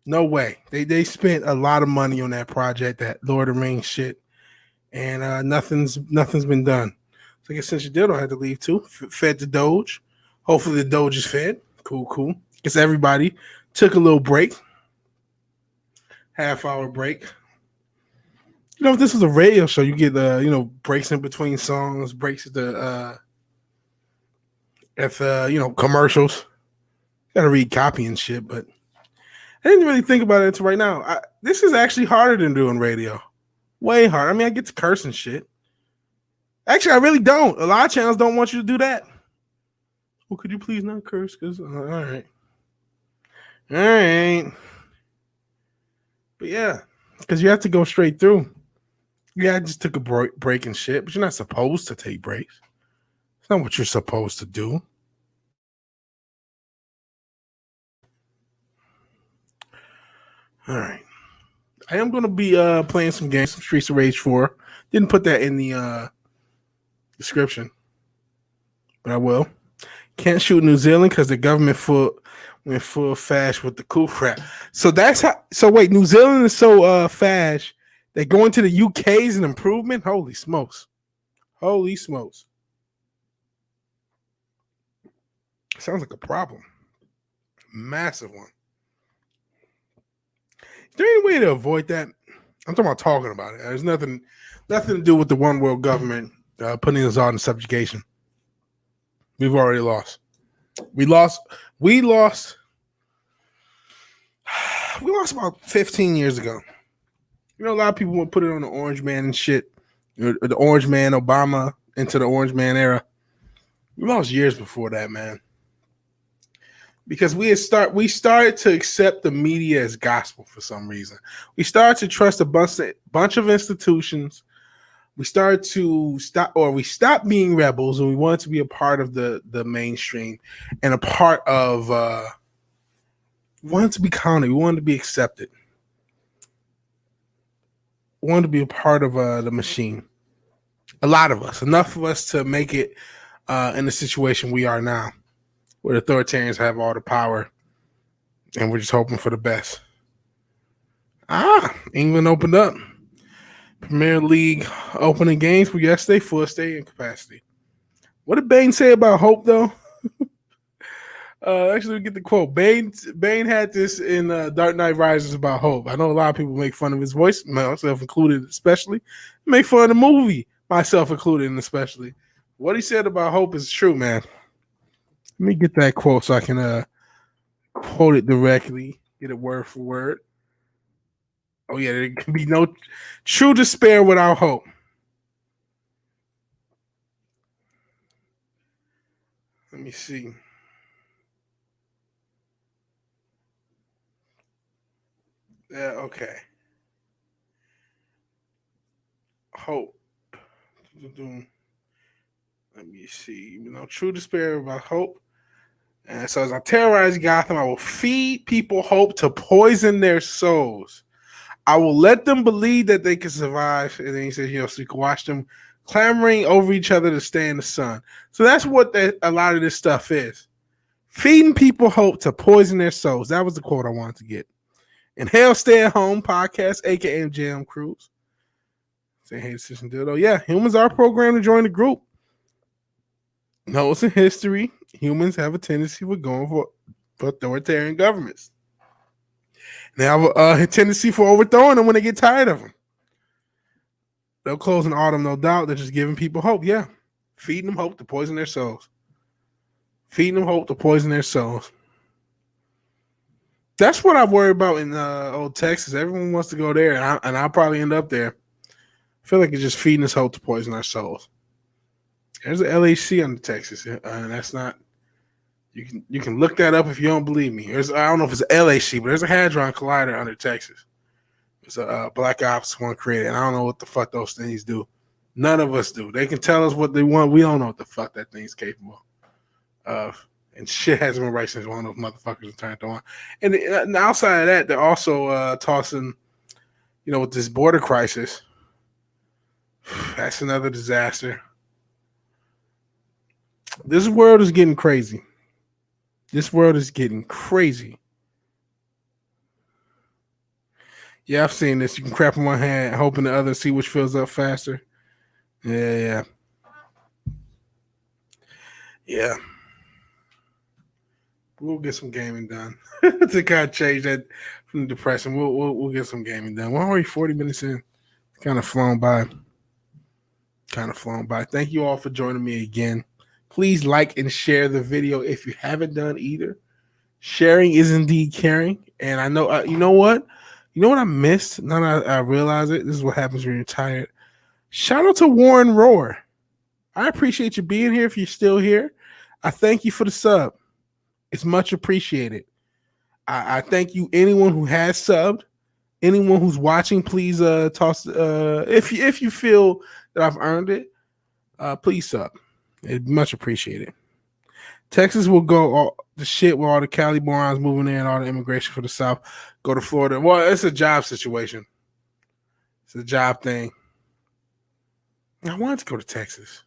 No way. They spent a lot of money on that project, that Lord of the Rings shit, and nothing's been done. So I guess since you did, I had to leave too. Fed the Doge. Hopefully the Doge is fed. Cool. Guess everybody took a little break. Half-hour break. You know, if this was a radio show, you get breaks in between songs, breaks at the commercials. Gotta read copy and shit, but I didn't really think about it until right now. This is actually harder than doing radio. Way harder. I mean, I get to curse and shit. Actually, I really don't. A lot of channels don't want you to do that. Well, could you please not curse? Because all right. But yeah, because you have to go straight through. Yeah, I just took a break and shit, but you're not supposed to take breaks. It's not what you're supposed to do. All right. I am going to be playing some games, some Streets of Rage 4. Didn't put that in the description, but I will. Can't shoot New Zealand because the government went full fash with the coup crap. So that's how. So wait, New Zealand is so fash that going to the UK is an improvement. Holy smokes! Sounds like a problem. Massive one. Is there any way to avoid that? I'm talking about it. There's nothing to do with the one world government putting us all in subjugation. We've already lost. We lost about 15 years ago. You know, a lot of people would put it on the Orange Man and shit. The Orange Man, Obama, into the Orange Man era. We lost years before that, man. because we started to accept the media as gospel for some reason. We started to trust a bunch of institutions. We started to we stopped being rebels, and we wanted to be a part of the mainstream and a part of. We wanted to be counted. We wanted to be accepted. We wanted to be a part of the machine. A lot of us, enough of us to make it in the situation we are now, where the authoritarians have all the power, and we're just hoping for the best. England opened up. Premier League opening games for yesterday, full stadium capacity. What did Bane say about hope, though? Actually, we get the quote. Bane had this in Dark Knight Rises about hope. I know a lot of people make fun of his voice, myself included, especially. Make fun of the movie, myself included, and especially. What he said about hope is true, man. Let me get that quote so I can quote it directly, get it word for word. Oh, yeah, there can be no true despair without hope. Let me see. Yeah, okay. Hope. Let me see. True despair about hope. And so as I terrorize Gotham, I will feed people hope to poison their souls. I will let them believe that they can survive. And then he says, so you can watch them clamoring over each other to stay in the sun. So that's what a lot of this stuff is. Feeding people hope to poison their souls. That was the quote I wanted to get. And Hell Stay at Home podcast, aka MJM Cruz. Say hey, decision dildo. Yeah, humans are programmed to join the group. No, it's in history. Humans have a tendency for going for authoritarian governments. They have a tendency for overthrowing them when they get tired of them. They'll close in autumn, no doubt. They're just giving people hope. Yeah. Feeding them hope to poison their souls. Feeding them hope to poison their souls. That's what I worry about in old Texas. Everyone wants to go there, and I'll probably end up there. I feel like it's just feeding us hope to poison our souls. There's an LHC under Texas, and that's not. You can look that up if you don't believe me. I don't know if it's an LHC, but there's a hadron collider under Texas. It's a Black Ops one created, and I don't know what the fuck those things do. None of us do. They can tell us what they want. We don't know what the fuck that thing's capable of. And shit hasn't been right since one of those motherfuckers turned on. And outside of that, they're also tossing, with this border crisis. That's another disaster. This world is getting crazy. This world is getting crazy. Yeah, I've seen this. You can crap in one hand, hoping the other, see which fills up faster. Yeah. We'll get some gaming done to kind of change that from the depression. We'll get some gaming done. We're already 40 minutes in. It's kind of flown by. Thank you all for joining me again. Please like and share the video if you haven't done either. Sharing is indeed caring. And I know, you know what? You know what I missed? Now that I realize it. This is what happens when you're tired. Shout out to Warren Roar. I appreciate you being here if you're still here. I thank you for the sub. It's much appreciated. I thank you, anyone who has subbed. Anyone who's watching, please toss. If you feel that I've earned it, please sub. It's much appreciated. Texas will go all the shit with all the Cali morons moving there and all the immigration for the South. Go to Florida. Well, it's a job situation. It's a job thing. I wanted to go to Texas.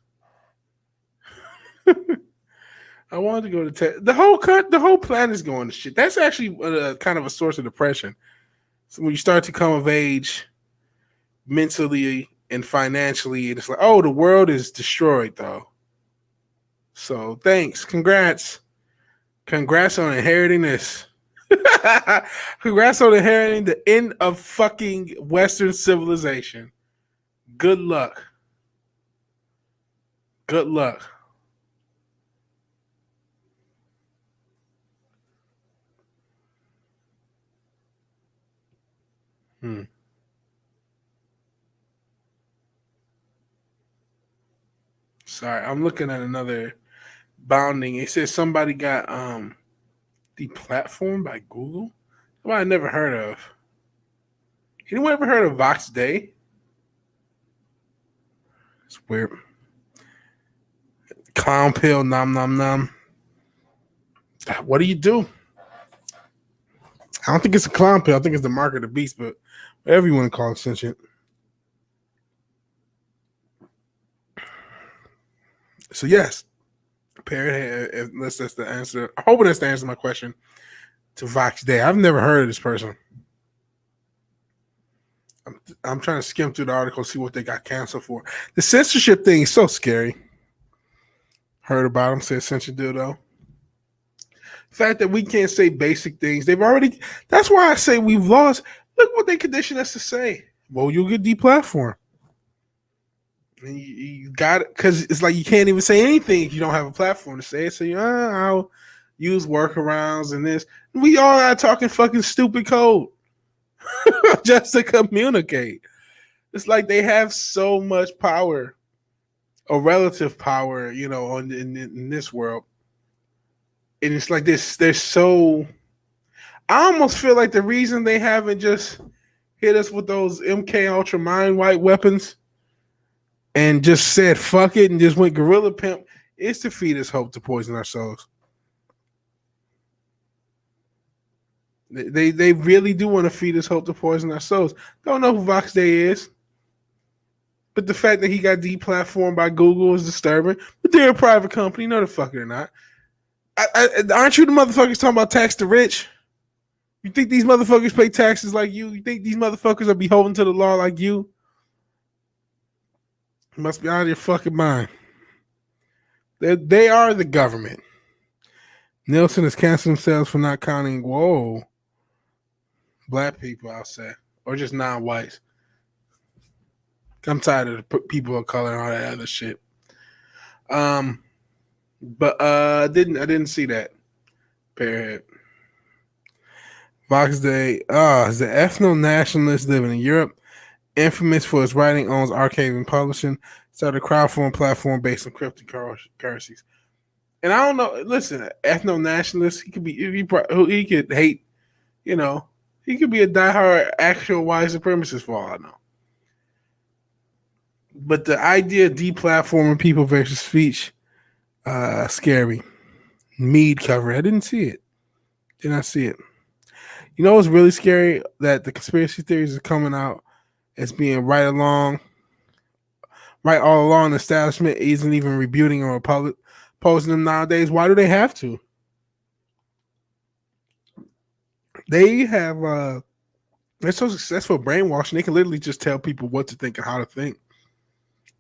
I wanted to go to Texas. The whole planet is going to shit. That's actually kind of a source of depression. So when you start to come of age mentally and financially, it's like, oh, the world is destroyed, though. So thanks. Congrats on inheriting this. Congrats on inheriting the end of fucking Western civilization. Good luck. Sorry, I'm looking at another bounding. It says somebody got Deplatformed by Google? Well, I never heard of. Anyone ever heard of Vox Day? It's weird. Clown pill, nom nom nom. What do you do? I don't think it's a clown pill. I think it's the mark of the beast, but whatever you want to call it, sentient. So yes, Parrot. Unless that's the answer. I hope that's the answer to my question. To Vox Day, I've never heard of this person. I'm trying to skim through the article, see what they got canceled for. The censorship thing is so scary. Heard about them, said censor dildo. The fact that we can't say basic things, that's why I say we've lost. Look what they condition us to say. Well, you'll get deplatformed. And you got it, because it's like you can't even say anything if you don't have a platform to say it. So I'll use workarounds and this. We all are talking fucking stupid code just to communicate. It's like they have so much power, or relative power, in this world. And it's like this. They're so. I almost feel like the reason they haven't just hit us with those MK Ultra Mind Wipe weapons and just said fuck it and just went gorilla pimp is to feed us hope to poison our souls. They really do want to feed us hope to poison our souls. Don't know who Vox Day is, but the fact that he got deplatformed by Google is disturbing. But they're a private company. No, the fuck they're not. Aren't you the motherfuckers talking about tax the rich? You think these motherfuckers pay taxes like you? You think these motherfuckers are beholden to the law like you? You must be out of your fucking mind. They are the government. Nielsen has canceled themselves for not counting, black people, I'll say, or just non-whites. I'm tired of the people of color and all that other shit. But I didn't see that. Period. Vox Day is the ethno-nationalist living in Europe, infamous for his writing, owns archiving publishing, started a crowdfunding platform based on cryptocurrencies. And I don't know. Listen, ethno-nationalist, he could hate. He could be a diehard actual white supremacist for all I know. But the idea of deplatforming people versus speech, scary. Mead cover. I didn't see it. Did not see it. You know what's really scary? That the conspiracy theories are coming out as being right all along. The establishment isn't even rebuting or opposing them nowadays. Why do they have to? They have they're so successful at brainwashing, they can literally just tell people what to think and how to think.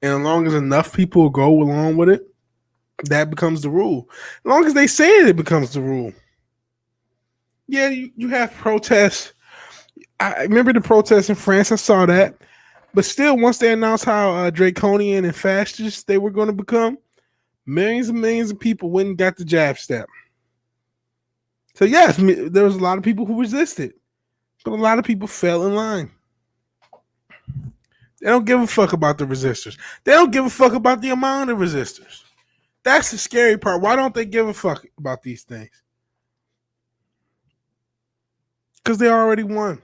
And as long as enough people go along with it, that becomes the rule. As long as they say it becomes the rule. Yeah, you have protests. I remember the protests in France. I saw that. But still, once they announced how draconian and fascist they were going to become, millions and millions of people went and got the jab step. So yes, there was a lot of people who resisted, but a lot of people fell in line. They don't give a fuck about the resistors. They don't give a fuck about the amount of resistors. That's the scary part. Why don't they give a fuck about these things? Because they already won.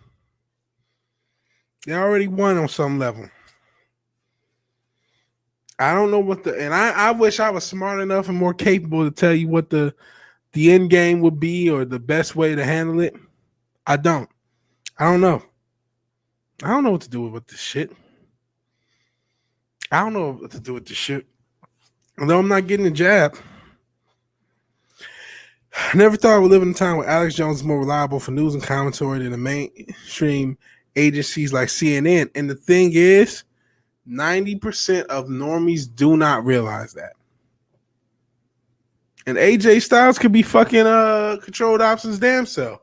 They already won on some level. I don't know and I wish I was smart enough and more capable to tell you what the end game would be or the best way to handle it. I don't know. I don't know what to do with this shit. I don't know what to do with this shit. Although I'm not getting a jab. I never thought I would live in a time where Alex Jones is more reliable for news and commentary than the mainstream agencies like CNN. And the thing is, 90% of normies do not realize that. And AJ Styles could be fucking controlled options damn self.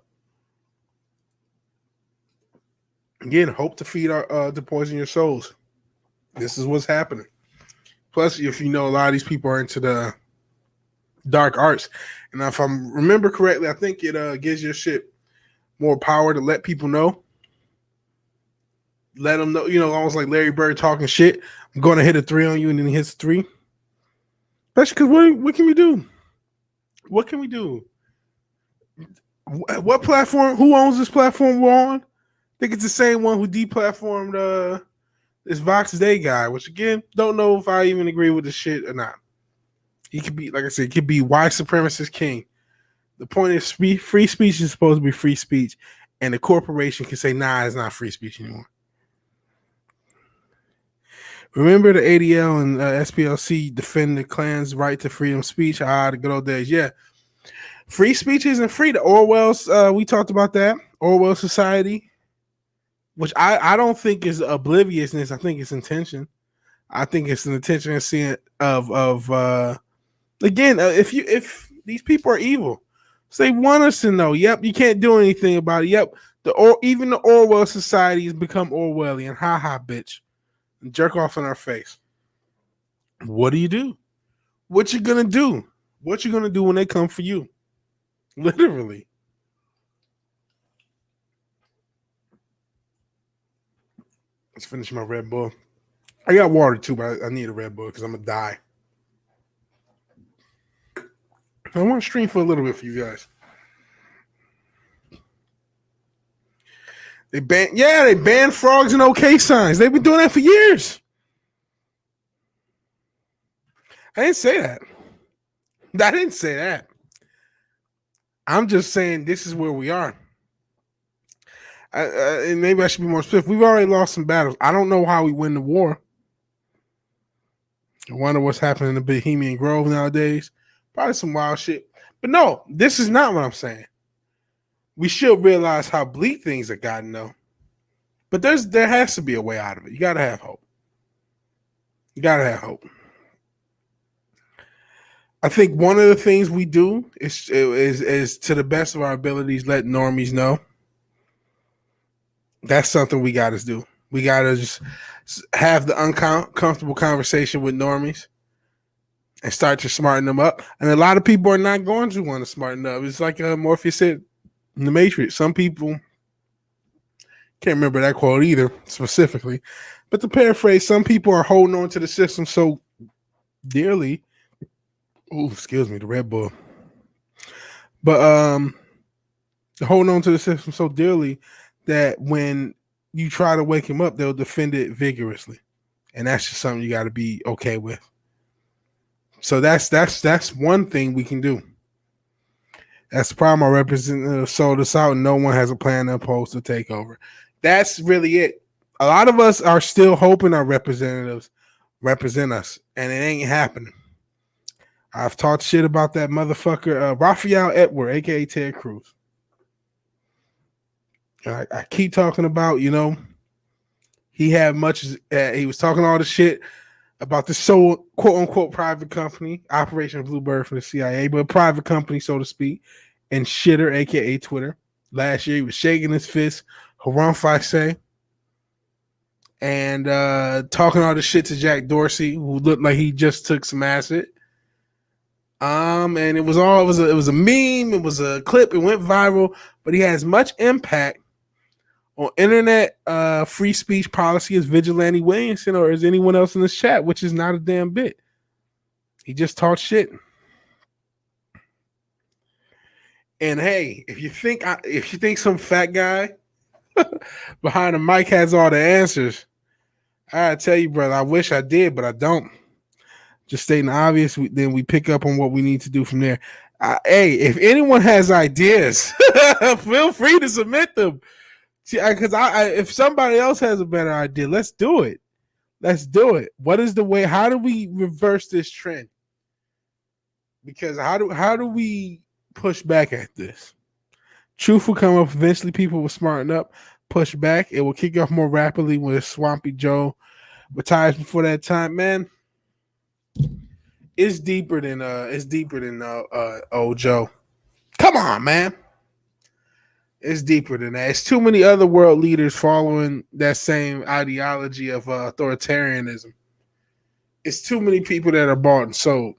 Again, hope to feed to poison your souls. This is what's happening. Plus, if you know, a lot of these people are into the dark arts. And if I remember correctly, I think it gives your shit more power to let people know. Let them know, almost like Larry Bird talking shit. I'm going to hit a 3 on you, and then he hits 3. Especially because what can we do? What can we do? What platform? Who owns this platform we're on? I think it's the same one who deplatformed this Vox Day guy, which again, don't know if I even agree with the shit or not. He could be, like I said, could be white supremacist king. The point is, free speech is supposed to be free speech, and the corporation can say, nah, it's not free speech anymore. Remember the ADL and SPLC defend the Klan's right to freedom of speech? The good old days. Yeah. Free speech isn't free. The Orwell's, we talked about that. Orwell Society, which I don't think is obliviousness. I think it's intention. I think it's an intention of again, if these people are evil, so they want us to know. Yep, you can't do anything about it. Yep, even the Orwell Society has become Orwellian. Ha ha, bitch. Jerk off in our face. What do you do? What you gonna do? What you gonna do when they come for you? Literally. Let's finish my Red Bull. I got water too, but I need a Red Bull because I'm gonna die. I want to stream for a little bit for you guys. They banned frogs and OK signs. They've been doing that for years. I didn't say that. I'm just saying this is where we are. And maybe I should be more specific. We've already lost some battles. I don't know how we win the war. I wonder what's happening in the Bohemian Grove nowadays. Probably some wild shit. But no, this is not what I'm saying. We should realize how bleak things have gotten, though. But there has to be a way out of it. You gotta have hope. I think one of the things we do is to the best of our abilities let normies know. That's something we got to do. We got to just have the uncomfortable conversation with normies and start to smarten them up. And a lot of people are not going to want to smarten up. It's like Morpheus said in The Matrix. Some people, can't remember that quote either specifically, but to paraphrase, some people are holding on to the system so dearly. Oh, excuse me, the Red Bull. But holding on to the system so dearly that when you try to wake him up, they'll defend it vigorously. And that's just something you got to be okay with. So that's one thing we can do. That's the problem. Our representative sold us out and no one has a plan to oppose the takeover. That's really it. A lot of us are still hoping our representatives represent us, and it ain't happening. I've talked shit about that motherfucker, Raphael Edward, a.k.a. Ted Cruz. I keep talking about, he had much, he was talking all the shit about the so quote-unquote private company, Operation Bluebird for the CIA, but a private company, so to speak, and shitter, a.k.a. Twitter. Last year, he was shaking his fist, Haram Faisal, and talking all the shit to Jack Dorsey, who looked like he just took some acid. And it was a meme, it was a clip, it went viral, but he has much impact on internet free speech policy as Vigilante Williamson or as anyone else in this chat, which is not a damn bit. He just talked shit. And hey, if you think some fat guy behind the mic has all the answers, I tell you, brother, I wish I did, but I don't. Just stating the obvious, then we pick up on what we need to do from there. Hey, if anyone has ideas, feel free to submit them. Because if somebody else has a better idea, let's do it. What is the way? How do we reverse this trend? Because how do we push back at this? Truth will come up eventually. People will smarten up, push back. It will kick off more rapidly when Swampy Joe retires before that time, man. It's deeper than old Joe. Come on, man. It's deeper than that. It's too many other world leaders following that same ideology of authoritarianism. It's too many people that are bought and sold.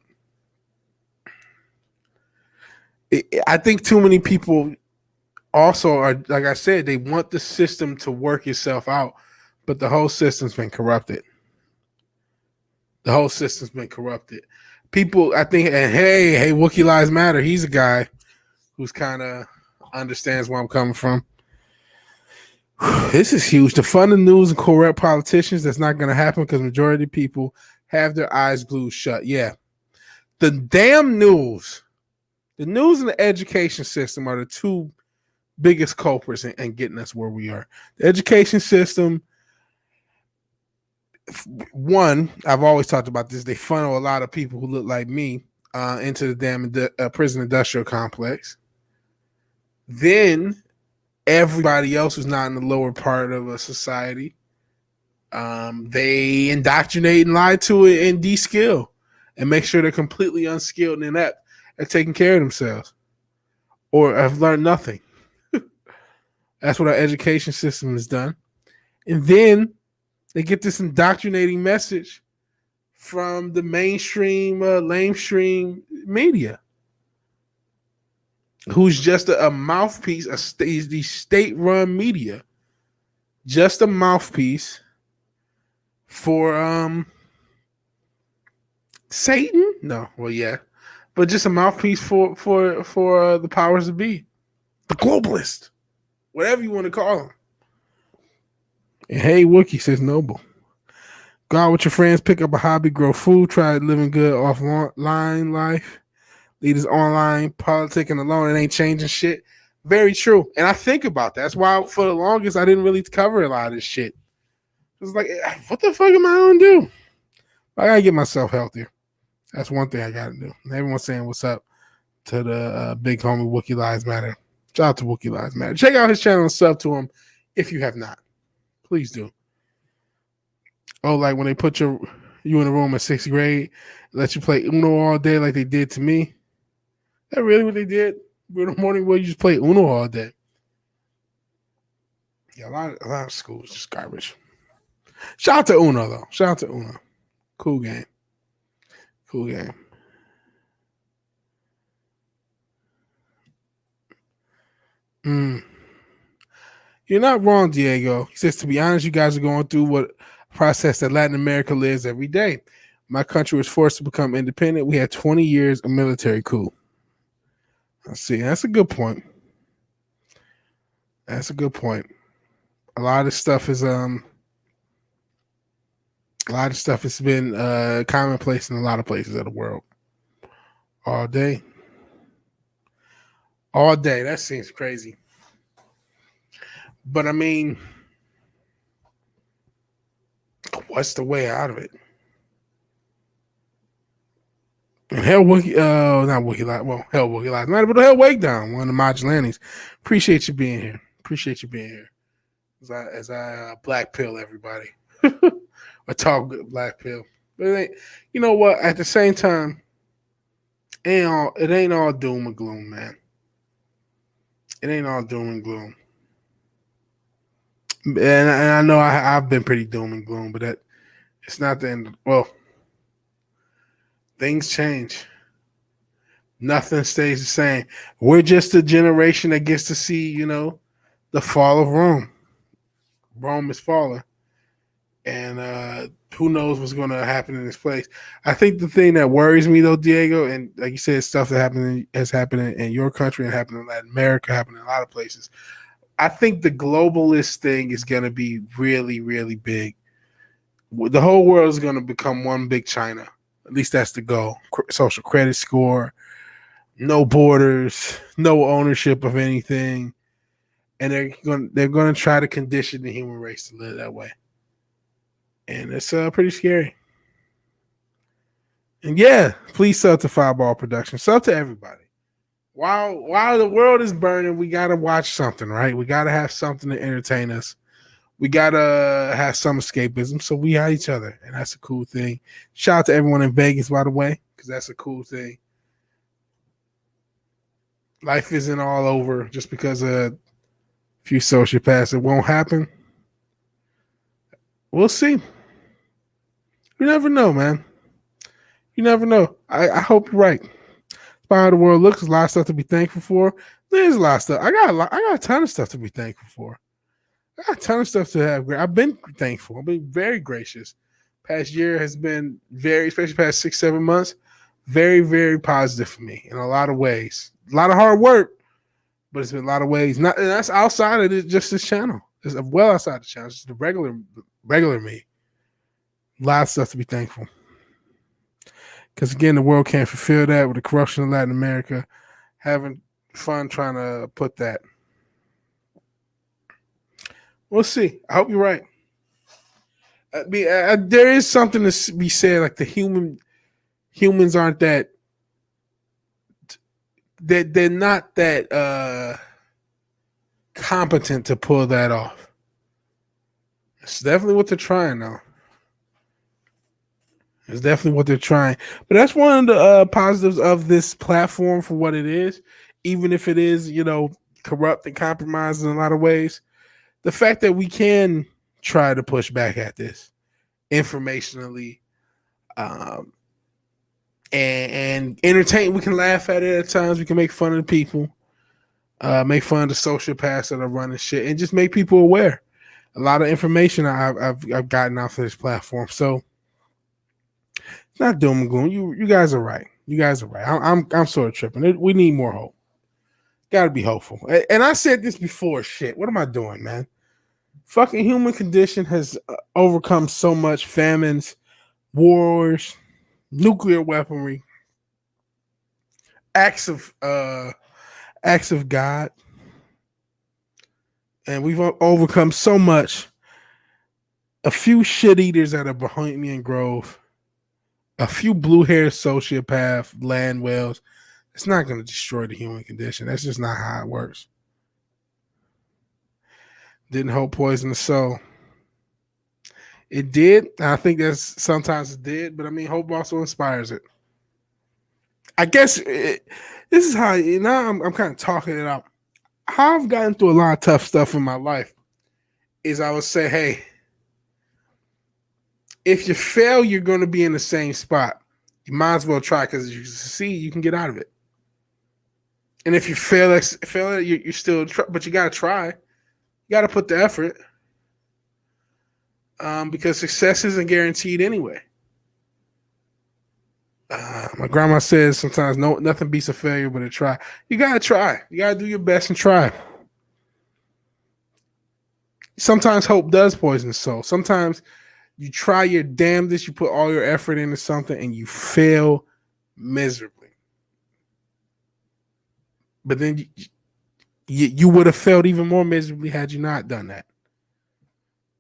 I think too many people also are, like I said, they want the system to work itself out, but the whole system's been corrupted. People, I think, and hey, Wookiee Lives Matter. He's a guy who's kind of understands where I'm coming from. This is huge. To fund the news and corrupt politicians, that's not going to happen because majority of people have their eyes glued shut. Yeah. The damn news, the news and the education system are the two biggest culprits in getting us where we are. The education system, one, I've always talked about this, they funnel a lot of people who look like me into the damn prison industrial complex. Then everybody else who's not in the lower part of a society, they indoctrinate and lie to it and de-skill and make sure they're completely unskilled and inept at taking care of themselves or have learned nothing. That's what our education system has done. And then they get this indoctrinating message from the mainstream, lamestream media, who's just a mouthpiece, the state-run media, just a mouthpiece for Satan? No, well, yeah, but just a mouthpiece for the powers that be, the globalist, whatever you want to call them. And hey, Wookie says Noble. Go out with your friends, pick up a hobby, grow food, try living good offline life. Lead us online, politicking alone, it ain't changing shit. Very true. And I think about that. That's why for the longest I didn't really cover a lot of this shit. It was like, what the fuck am I gonna do? I gotta get myself healthier. That's one thing I gotta do. Everyone's saying what's up to the big homie Wookie Lives Matter. Shout out to Wookie Lives Matter. Check out his channel and sub to him if you have not. Please do. Oh, like when they put you in a room in 6th grade, let you play Uno all day like they did to me. That really what they did? In the morning where you just play Uno all day. Yeah, a lot of schools just garbage. Shout out to Uno though. Shout out to Uno. Cool game. Cool game. You're not wrong, Diego. He says, to be honest, you guys are going through what process that Latin America lives every day. My country was forced to become independent. We had 20 years of military coup. Let's see. That's a good point. That's a good point. A lot of stuff has been commonplace in a lot of places of the world. All day. All day. That seems crazy. But I mean, what's the way out of it? Hell Wookie, not Wookie Live. Well, Hell Wookie Live Matter, but Hell Wake Down, one of the Vigilantes. Appreciate you being here. Appreciate you being here. As I black pill everybody. I talk black pill. But it ain't, you know what? At the same time, it ain't all doom and gloom, man. It ain't all doom and gloom. And I know I've been pretty doom and gloom, but it's not the end. Well, things change. Nothing stays the same. We're just a generation that gets to see, the fall of Rome. Rome is falling. And who knows what's going to happen in this place. I think the thing that worries me, though, Diego, and like you said, stuff that has happened in your country and happened in Latin America, happened in a lot of places. I think the globalist thing is going to be really, really big. The whole world is going to become one big China. At least that's the goal. Social credit score, no borders, no ownership of anything, and they're going to try to condition the human race to live that way. And it's pretty scary. And yeah, please sub to Fireball Productions. Sub to everybody. While the world is burning, we got to watch something, right? We got to have something to entertain us. We got to have some escapism. So we have each other, and that's a cool thing. Shout out to everyone in Vegas, by the way, because that's a cool thing. Life isn't all over just because of a few sociopaths. It won't happen. We'll see. You never know, man. You never know. I hope you're right. How the world looks, a lot of stuff to be thankful for. There's a lot of stuff. I got a ton of stuff to be thankful for. I got a ton of stuff to have. I've been thankful. I've been very gracious. Past year has been especially past 6-7 months, very, very positive for me in a lot of ways. A lot of hard work, but it's been a lot of ways. Not and that's outside of just this channel. It's well outside the channel. It's just the regular me. A lot of stuff to be thankful. Because again, the world can't fulfill that with the corruption in Latin America. Having fun trying to put that. We'll see. I hope you're right. There is something to be said, like humans aren't that. They're not that competent to pull that off. It's definitely what they're trying, though. It's definitely what they're trying. But that's one of the positives of this platform for what it is, even if it is, corrupt and compromised in a lot of ways. The fact that we can try to push back at this informationally and entertain. We can laugh at it at times. We can make fun of the people, make fun of the sociopaths that are running shit, and just make people aware. A lot of information I've gotten off of this platform. So it's not doom and gloom. You guys are right. You guys are right. I'm sort of tripping. We need more hope. Got to be hopeful. And I said this before. Shit, what am I doing, man? Fucking human condition has overcome so much: famines, wars, nuclear weaponry, acts of God, and we've overcome so much. A few shit eaters at a Bohemian Grove, a few blue-haired sociopath land whales. It's not going to destroy the human condition. That's just not how it works. Didn't hope poison the soul. It did. I think that's sometimes it did, but I mean, hope also inspires it. I guess this is how now I'm kind of talking it out. How I've gotten through a lot of tough stuff in my life is I would say, hey, if you fail, you're going to be in the same spot. You might as well try, because if you succeed, you can get out of it. And if you fail, you're still, but you got to try. You got to put the effort, because success isn't guaranteed anyway. My grandma says sometimes nothing beats a failure but a try. You got to try. You got to do your best and try. Sometimes hope does poison the soul. Sometimes you try your damnedest, you put all your effort into something, and you fail miserably. But then you would have failed even more miserably had you not done that.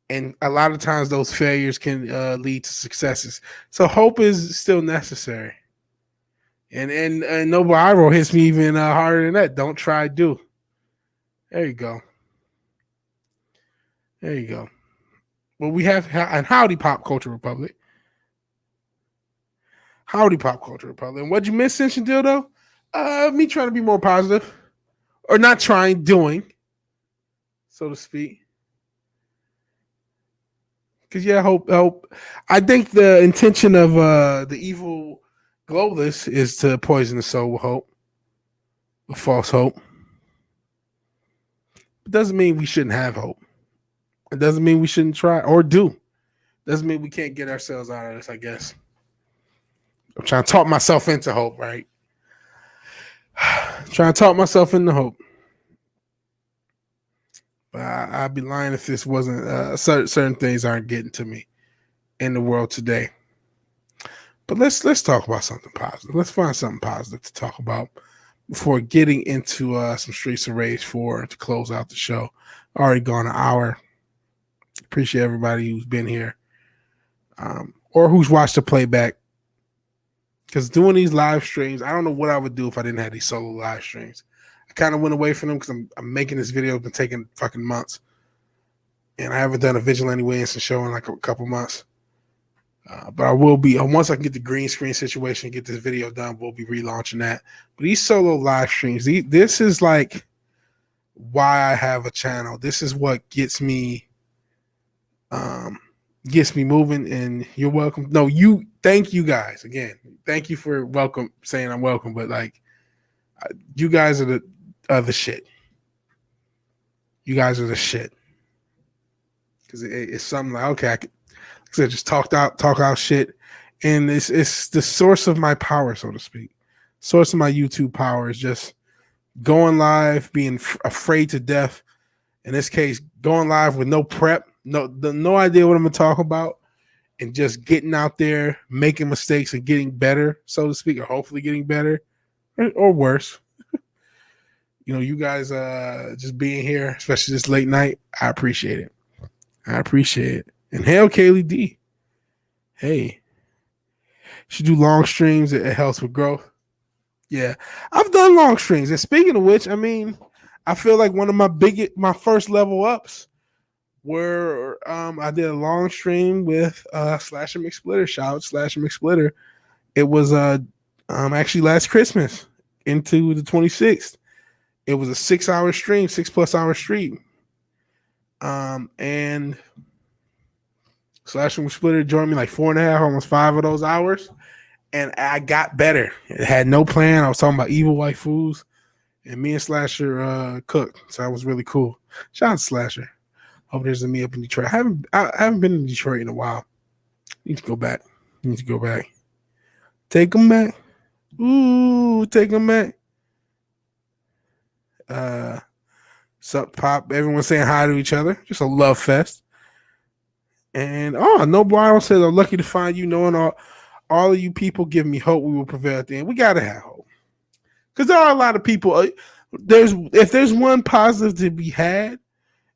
And a lot of times those failures can lead to successes. So hope is still necessary. And Noble Iro hits me even harder than that. Don't try, do. There you go. There you go. Well, we have and howdy Pop Culture Republic. Howdy Pop Culture Republic. And what'd you miss, Cinch and Dildo? Me trying to be more positive. Or not trying, doing, so to speak. Because, yeah, hope. I think the intention of the evil globalists is to poison the soul with hope, with false hope. It doesn't mean we shouldn't have hope. It doesn't mean we shouldn't try or do. It doesn't mean we can't get ourselves out of this, I guess. I'm trying to talk myself into hope, right? Trying to talk myself into hope. But I'd be lying if this wasn't certain things aren't getting to me in the world today. But let's talk about something positive. Let's find something positive to talk about before getting into some Streets of Rage 4 to close out the show. Already gone an hour. Appreciate everybody who's been here or who's watched the playback. Because doing these live streams, I don't know what I would do if I didn't have these solo live streams. I kind of went away from them because I'm making this video. It's been taking fucking months. And I haven't done a Vigilante Williamson show in like a couple months. But I will be, once I can get the green screen situation, get this video done, we'll be relaunching that. But these solo live streams, this is like why I have a channel. This is what gets me moving, and you're welcome. No, thank you guys again. Thank you for saying I'm welcome, but like you guys are the shit. You guys are the shit. Because it's something like, okay, I said, just talk out shit, and it's the source of my power, so to speak. Source of my YouTube power is just going live, being afraid to death. In this case, going live with no prep, no idea what I'm gonna talk about, and just getting out there, making mistakes, and getting better, so to speak, or hopefully getting better, or worse. You guys just being here, especially this late night, I appreciate it. I appreciate it. And hail Kaylee D. Hey, she do long streams. It helps with growth. Yeah, I've done long streams. And speaking of which, I feel like one of my first level ups where I did a long stream with Slasher McSplitter. Shout out Slasher McSplitter. It was actually last Christmas into the 26th. It was a 6-hour stream, 6+ hour stream. And Slasher McSplitter joined me like 4.5, almost 5 of those hours. And I got better. It had no plan. I was talking about evil white foods. And me and Slasher cooked. So that was really cool. Shout out to Slasher. Hope there's a me up in Detroit. I haven't been in Detroit in a while. Need to go back. Take them back. Ooh, take them back. Sup, Pop? Everyone's saying hi to each other. Just a love fest. And No Brown says, I'm lucky to find you, knowing all of you people give me hope we will prevail at the end. We gotta have hope. Because there are a lot of people. If there's one positive to be had,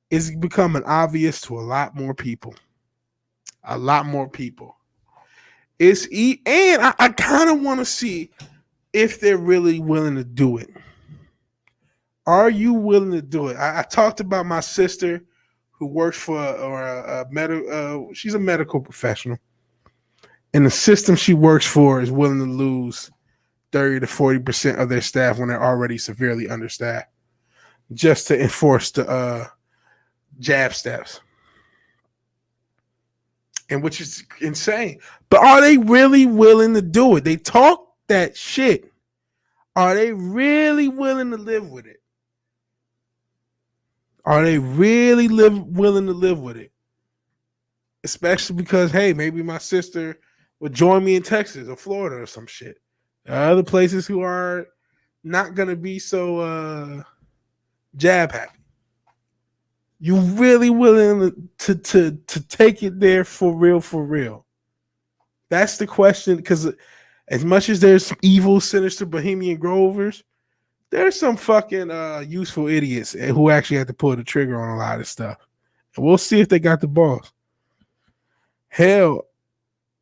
it's becoming obvious to a lot more people. A lot more people. And I kind of want to see if they're really willing to do it. Are you willing to do it? I talked about my sister who works for she's a medical professional. And the system she works for is willing to lose 30 to 40% of their staff when they're already severely understaffed just to enforce the jab steps. And which is insane. But are they really willing to do it? They talk that shit. Are they really willing to live with it? Are they really willing to live with it? Especially because, hey, maybe my sister would join me in Texas or Florida or some shit. There are other places who are not going to be so jab happy. You really willing to take it there for real, for real? That's the question, because as much as there's evil, sinister Bohemian Grovers, there's some fucking useful idiots who actually had to pull the trigger on a lot of stuff. And we'll see if they got the balls. Hell,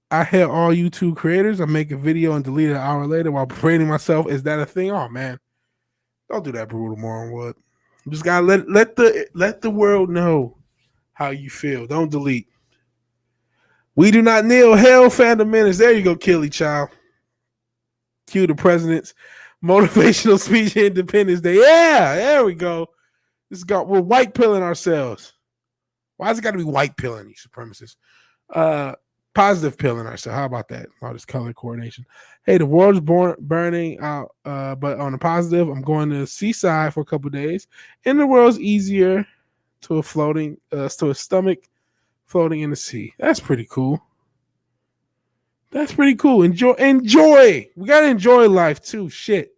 I hail all YouTube creators. I make a video and delete it an hour later while parading myself. Is that a thing? Oh, man. Don't do that, Brutal Moronwood. You just gotta let the world know how you feel. Don't delete. We do not kneel. Hell, fandom menace. There you go, Killy child. Cue the president's motivational speech, Independence Day. Yeah, there we go. We're white pilling ourselves. Why is it got to be white pilling, you supremacists? Positive pilling ourselves. How about that? All this color coordination. Hey, the world's burning out, but on a positive, I'm going to the seaside for a couple of days, and the world's easier to a stomach floating in the sea. That's pretty cool. That's pretty cool. Enjoy. We gotta enjoy life too. Shit.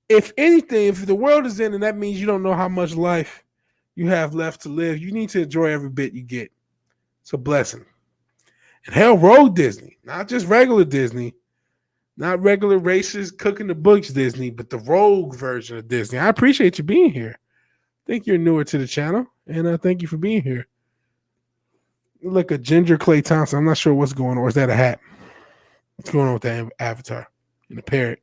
If anything, if the world is ending, that means you don't know how much life you have left to live. You need to enjoy every bit you get. It's a blessing. And hell, rogue Disney, not just regular Disney, not regular racers cooking the books Disney, but the rogue version of Disney. I appreciate you being here. I think you're newer to the channel, and thank you for being here. You look at Ginger Clay Thompson. I'm not sure what's going on. Or is that a hat? What's going on with that avatar and the parrot?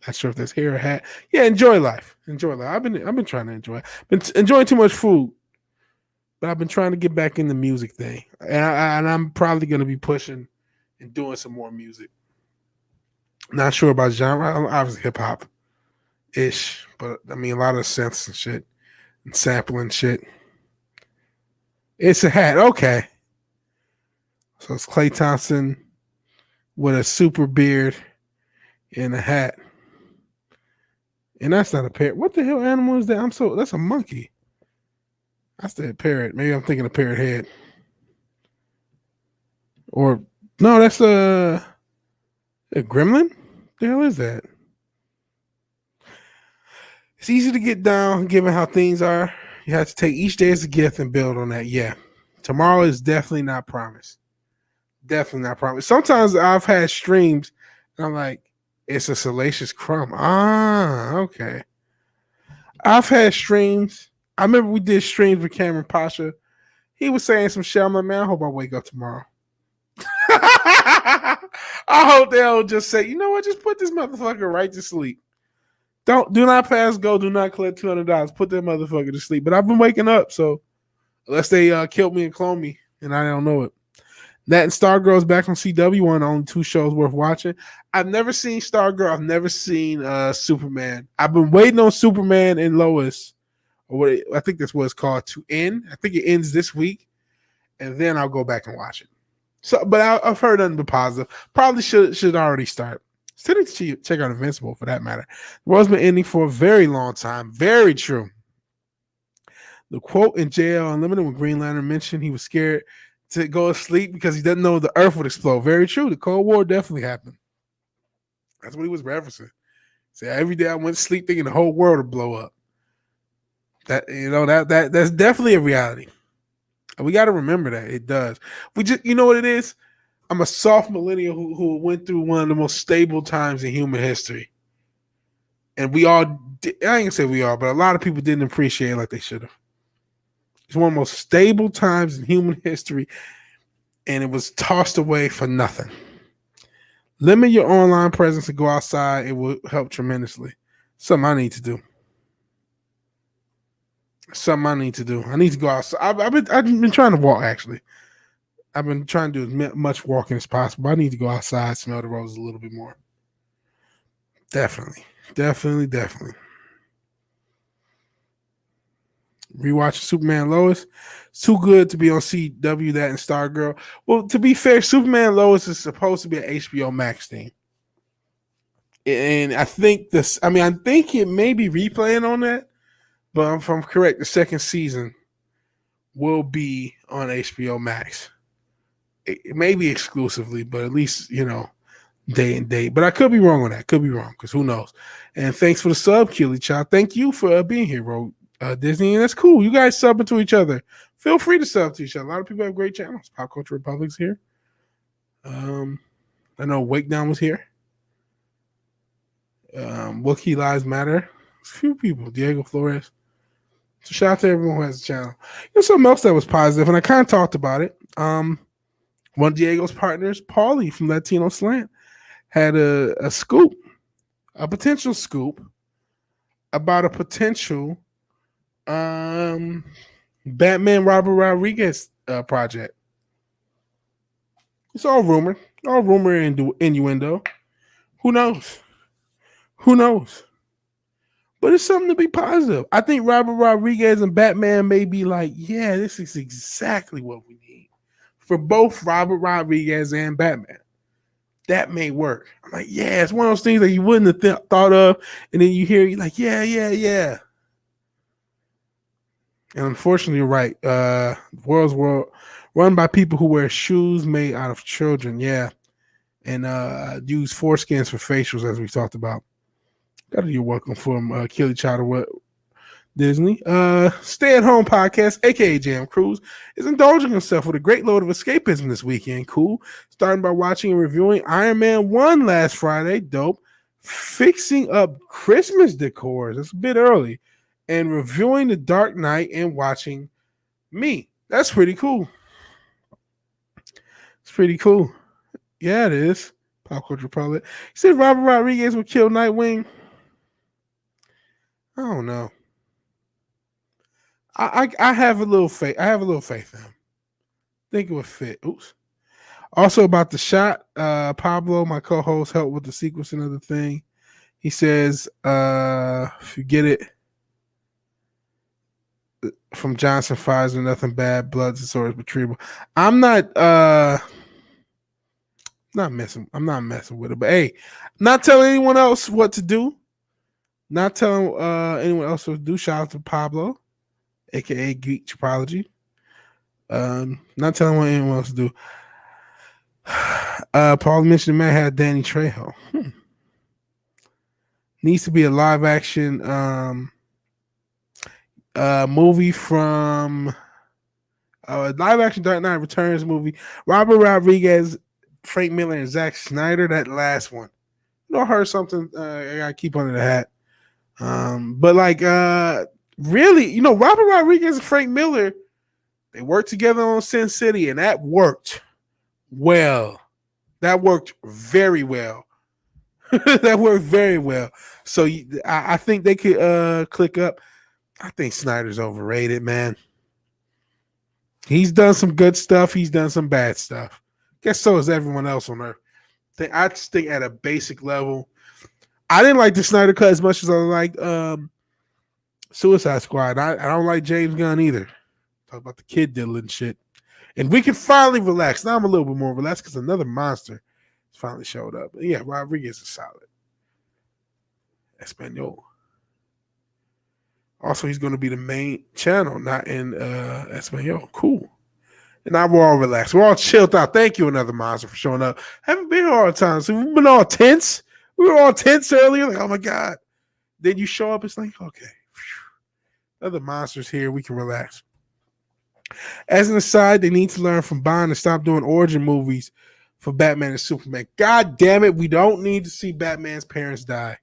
Not sure if that's hair or hat. Yeah, enjoy life. Enjoy life. I've been trying to enjoy. Been enjoying too much food, but I've been trying to get back in the music thing, and I'm probably going to be pushing and doing some more music. Not sure about genre. Obviously hip hop ish, but I mean a lot of synths and shit and sampling shit. It's a hat. Okay. So it's Clay Thompson with a super beard and a hat. And that's not a parrot. What the hell animal is that? That's a monkey. That's the parrot. Maybe I'm thinking a parrot head. Or no, that's a gremlin? The hell is that? It's easy to get down given how things are. You have to take each day as a gift and build on that. Yeah. Tomorrow is definitely not promised. Definitely not promised. Sometimes I've had streams and I'm like, it's a salacious crumb. Ah, okay. I've had streams. I remember we did streams with Cameron Pasha. He was saying some shit. I'm like, man, I hope I wake up tomorrow. I hope they'll just say, you know what, just put this motherfucker right to sleep. Do not pass go, do not collect $200. Put that motherfucker to sleep. But I've been waking up, so unless they killed me and cloned me, and I don't know it. That and Stargirl's back on CW, one of the only two shows worth watching. I've never seen Stargirl. I've never seen Superman. I've been waiting on Superman and Lois, or what I think that's what it's called, to end. I think it ends this week, and then I'll go back and watch it. So, but I've heard nothing but positive. Probably should already start. Still need to check out Invincible for that matter. The world's been ending for a very long time. Very true. The quote in JL Unlimited when Green Lantern mentioned he was scared to go to sleep because he doesn't know the Earth would explode. Very true. The Cold War definitely happened. That's what he was referencing. So every day I went to sleep thinking the whole world would blow up. That's definitely a reality. We got to remember that it does. We just, you know what it is? I'm a soft millennial who went through one of the most stable times in human history. And we all, I ain't gonna say we all, but a lot of people didn't appreciate it like they should have. It's one of the most stable times in human history, and it was tossed away for nothing. Limit your online presence and go outside. It will help tremendously. Something I need to do. I need to go outside. I've been trying to walk, actually. I've been trying to do as much walking as possible. I need to go outside, smell the roses a little bit more. Definitely. Rewatching Superman Lois. It's too good to be on CW, that and Stargirl. Well, to be fair, Superman Lois is supposed to be an HBO Max thing. And I think I think it may be replaying on that, but if I'm correct, the second season will be on HBO Max. It may be exclusively, but at least, day and date. But I could be wrong on that. Could be wrong, because who knows? And thanks for the sub, Keely Child. Thank you for being here, bro. Disney, and that's cool. You guys subbing to each other. Feel free to sub to each other. A lot of people have great channels. Pop Culture Republic's here. I know Wake Down was here. Wookiee Lives Matter. A few people. Diego Flores. So shout out to everyone who has a channel. Something else that was positive, and I kind of talked about it. One of Diego's partners, Paulie from Latino Slant, had a potential scoop about a potential Batman Robert Rodriguez project. It's all rumor and innuendo. Who knows? But it's something to be positive. I think Robert Rodriguez and Batman may be like, yeah, this is exactly what we need for both Robert Rodriguez and Batman. That may work. I'm like, yeah, it's one of those things that you wouldn't have thought of, and then you hear, you're like, yeah. And unfortunately, you're right. World's world run by people who wear shoes made out of children. Yeah. And use foreskins for facials, as we talked about. Got you're welcome from Kelly Chatter Disney. Stay at Home Podcast, aka Jam Cruise, is indulging himself with a great load of escapism this weekend. Cool. Starting by watching and reviewing Iron Man 1 last Friday. Dope. Fixing up Christmas decors. It's a bit early. And reviewing The Dark Knight and watching Me. That's pretty cool. It's pretty cool. Yeah, it is. Pop Culture Republic. He said Robert Rodriguez would kill Nightwing. I don't know. I have a little faith. I have a little faith in him. Think it would fit. Oops. Also about the shot, Pablo, my co-host, helped with the sequencing of the thing. He says, if you get it from Johnson Pfizer, nothing bad, blood disorders retrieval. I'm not messing with it. But hey, not telling anyone else what to do. Not telling anyone else what to do. Shout out to Pablo, aka Geek Topology. Not telling what anyone else to do. Paul mentioned the man had Danny Trejo. Needs to be a live action movie from live action Dark Knight Returns movie. Robert Rodriguez, Frank Miller, and Zack Snyder. That last one. I heard something I gotta keep under the hat. But like really, Robert Rodriguez and Frank Miller, they worked together on Sin City, and that worked well. That worked very well. That worked very well. So I think they could click up. I think Snyder's overrated, man. He's done some good stuff. He's done some bad stuff. Guess so is everyone else on Earth. I just think at a basic level, I didn't like the Snyder Cut as much as I liked Suicide Squad. I don't like James Gunn either. Talk about the kid diddling shit. And we can finally relax. Now I'm a little bit more relaxed because another monster finally showed up. But yeah, Rodriguez is solid. Espanol. Also, he's going to be the main channel, not in Espanol. Cool. And now we're all relaxed. We're all chilled out. Thank you, another monster, for showing up. Haven't been here all the time. So we've been all tense. We were all tense earlier. Like, oh my God. Then you show up. It's like, okay. Other monsters here. We can relax. As an aside, they need to learn from Bond and stop doing origin movies for Batman and Superman. God damn it. We don't need to see Batman's parents die.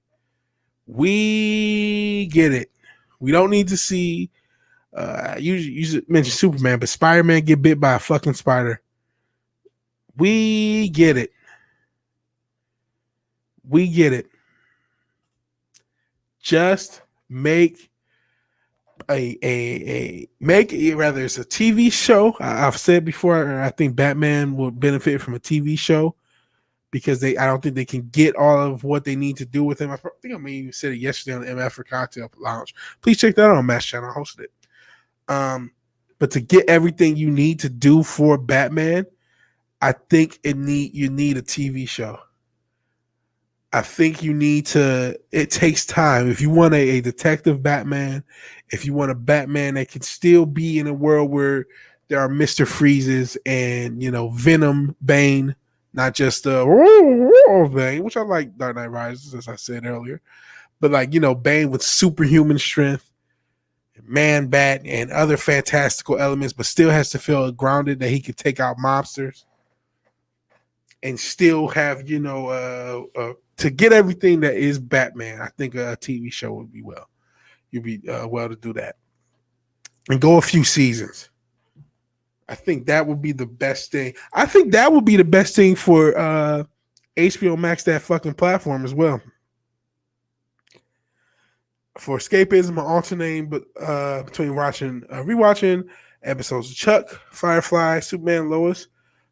We get it. We don't need to see you mentioned Superman, but Spider-Man get bit by a fucking spider. We get it. We get it. Just make whether it's a TV show. I've said before, I think Batman would benefit from a TV show because I don't think they can get all of what they need to do with him. I think I may even said it yesterday on the MF for Cocktail Lounge. Please check that out on Mass Channel. I hosted it. But to get everything you need to do for Batman, I think you need a TV show. I think it takes time. If you want a detective Batman, if you want a Batman that can still be in a world where there are Mr. Freezes and, Venom, Bane, not just Bane, which I like Dark Knight Rises, as I said earlier, but Bane with superhuman strength, Man-Bat, and other fantastical elements, but still has to feel grounded that he can take out mobsters and still have, to get everything that is Batman. I think a TV show would be well. You'd be well to do that. And go a few seasons. I think that would be the best thing. I think that would be the best thing for HBO Max, that fucking platform as well. For escapism, I'm alternating between rewatching episodes of Chuck, Firefly, Superman, Lois,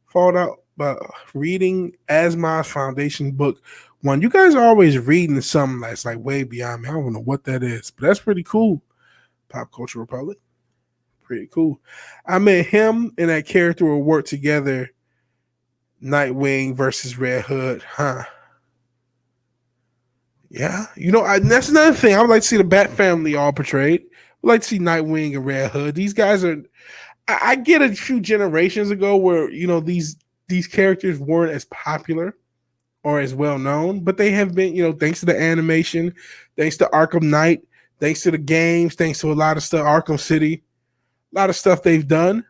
Fallout, but reading Asimov's Foundation book one. You guys are always reading something that's like way beyond me. I don't know what that is, but that's pretty cool. Pop Culture Republic. Pretty cool. I met him and that character will work together. Nightwing versus Red Hood. Huh. Yeah. That's another thing. I would like to see the Bat family all portrayed. I'd like to see Nightwing and Red Hood. These guys are... I get a few generations ago where, these characters weren't as popular or as well known, but they have been, thanks to the animation, thanks to Arkham Knight, thanks to the games, thanks to a lot of stuff, Arkham City, a lot of stuff they've done.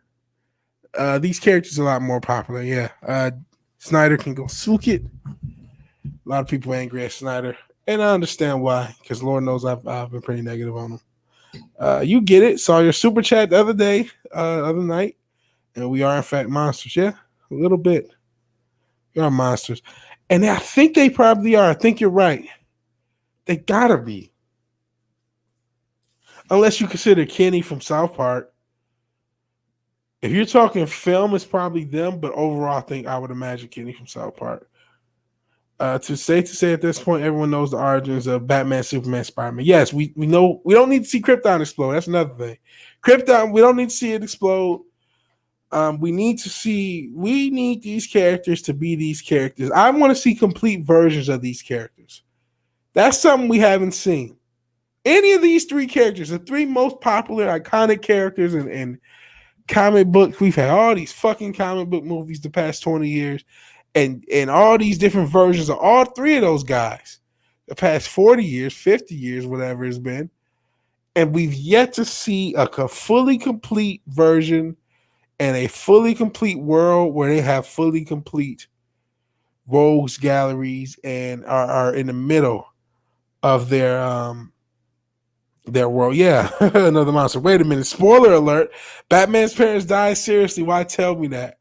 These characters are a lot more popular. Yeah. Snyder can go sook it. A lot of people are angry at Snyder, and I understand why, because Lord knows I've been pretty negative on him. You get it. Saw your super chat the other night, and we are in fact monsters. Yeah, a little bit. We are monsters, and I think they probably are. I think you're right. They gotta be, unless you consider Kenny from South Park. If you're talking film, it's probably them, but overall, I would imagine Kenny from South Park. To say at this point, everyone knows the origins of Batman, Superman, Spider-Man. Yes, we know we don't need to see Krypton explode. That's another thing. Krypton, we don't need to see it explode. We need these characters to be these characters. I want to see complete versions of these characters. That's something we haven't seen. Any of these three characters, the three most popular, iconic characters in comic books. We've had all these fucking comic book movies the past 20 years. And all these different versions of all three of those guys. the past 40 years, 50 years, whatever it's been, and we've yet to see a fully complete version and a fully complete world where they have fully complete rogues galleries and are in the middle of their world. Yeah, another monster. Wait a minute. Spoiler alert. Batman's parents died. Seriously, why tell me that?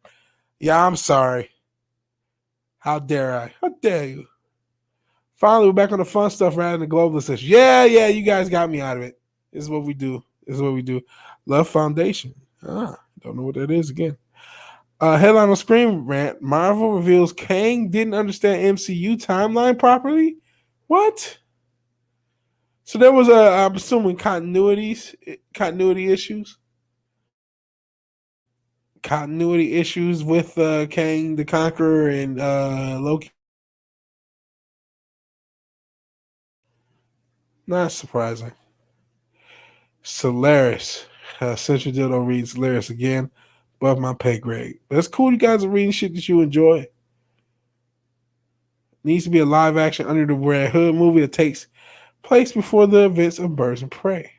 Yeah, I'm sorry. How dare I? How dare you? Finally, we're back on the fun stuff rather than the globalist issue. Yeah, you guys got me out of it. This is what we do. Love Foundation. Don't know what that is again. Headline on Screen Rant. Marvel reveals Kang didn't understand MCU timeline properly. What? So there was I'm assuming continuity issues. Continuity issues with Kang the Conqueror and Loki. Not surprising. Solaris. Central Dildo reads Solaris again. Above my pay grade. But it's cool you guys are reading shit that you enjoy. Needs to be a live action Under the Red Hood movie that takes place before the events of Birds of Prey.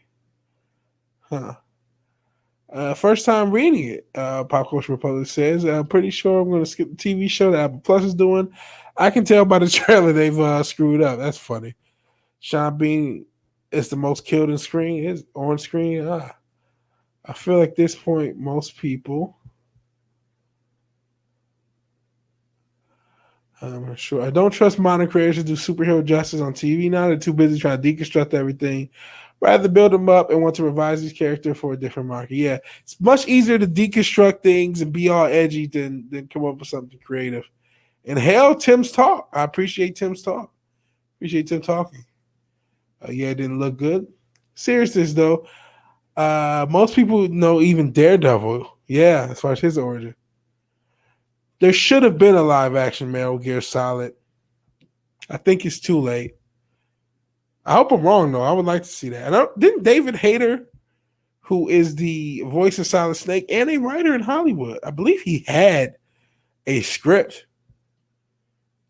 First time reading it, Pop Culture Republic says. I'm pretty sure I'm going to skip the TV show that Apple Plus is doing. I can tell by the trailer they've screwed up. That's funny. Sean Bean is the most killed on screen. I feel like at this point, most people. I'm sure. I don't trust modern creators to do superhero justice on TV now. They're too busy trying to deconstruct everything. Rather build them up and want to revise these characters for a different market. Yeah, it's much easier to deconstruct things and be all edgy than come up with something creative. And hell, Tim's talk. I appreciate Tim's talk. Appreciate Tim talking. Yeah, it didn't look good. Seriousness, though, most people know even Daredevil. Yeah, as far as his origin. There should have been a live-action Metal Gear Solid. I think it's too late. I hope I'm wrong, though. I would like to see that. And didn't David Hayter, who is the voice of Solid Snake and a writer in Hollywood, I believe he had a script.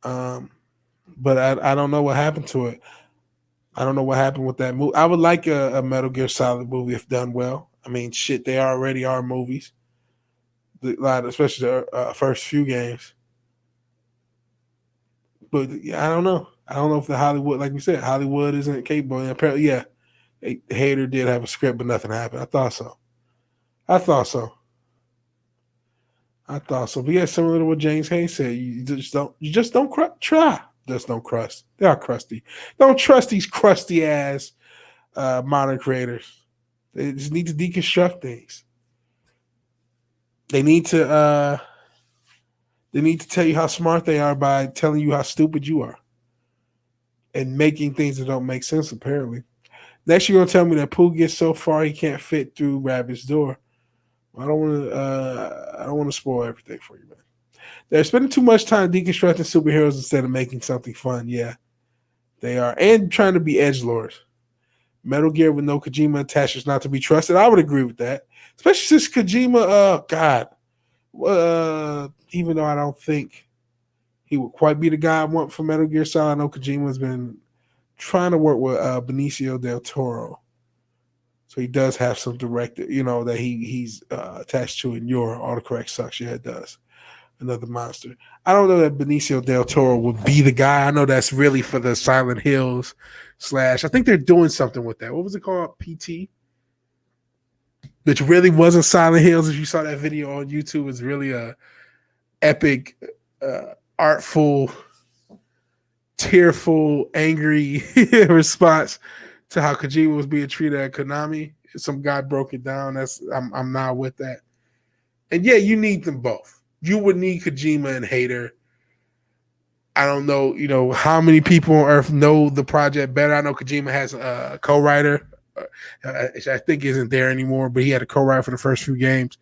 But I don't know what happened to it. I don't know what happened with that movie. I would like a Metal Gear Solid movie if done well. I mean, shit, they already are movies. Especially the first few games. But yeah, I don't know. I don't know if the Hollywood, like we said, Hollywood isn't capable. And apparently, yeah, Hater did have a script, but nothing happened. I thought so. But yeah, similar to what James Hayes said, you just don't try. Just don't crust. They are crusty. Don't trust these crusty ass modern creators. They just need to deconstruct things. They need to tell you how smart they are by telling you how stupid you are. And making things that don't make sense, apparently. Next, you're gonna tell me that Pooh gets so far he can't fit through Rabbit's door. I don't want to spoil everything for you, man. They're spending too much time deconstructing superheroes instead of making something fun. Yeah, they are, and trying to be edgelords. Metal Gear with no Kojima attached is not to be trusted. I would agree with that, especially since Kojima. Even though I don't think he would quite be the guy I want for Metal Gear Solid, I know Kojima has been trying to work with Benicio del Toro. So he does have some director, that he's attached to in your autocorrect sucks. Yeah, it does. Another monster. I don't know that Benicio del Toro would be the guy. I know that's really for the Silent Hills / I think they're doing something with that. What was it called? PT? Which really wasn't Silent Hills. If you saw that video on YouTube, it's really a epic, artful, tearful, angry response to how Kojima was being treated at Konami. Some guy broke it down. I'm not with that. And yeah, you need them both. You would need Kojima and Hater. I don't know, how many people on Earth know the project better. I know Kojima has a co-writer, which I think isn't there anymore, but he had a co-writer for the first few games.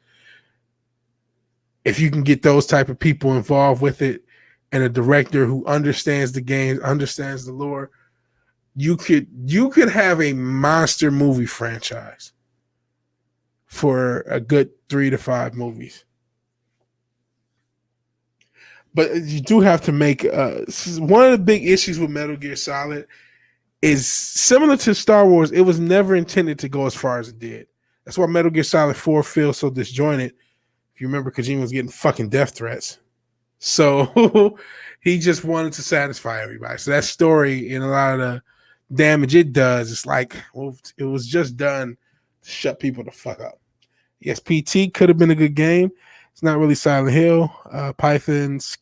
If you can get those type of people involved with it, and a director who understands the game, understands the lore, you could have a monster movie franchise for a good 3 to 5 movies. But you do have to make one of the big issues with Metal Gear Solid is similar to Star Wars. It was never intended to go as far as it did. That's why Metal Gear Solid 4 feels so disjointed. If you remember, Kojima was getting fucking death threats. So he just wanted to satisfy everybody. So that story and a lot of the damage it does, it's like, well, it was just done to shut people the fuck up. Yes, PT could have been a good game. It's not really Silent Hill. Python's,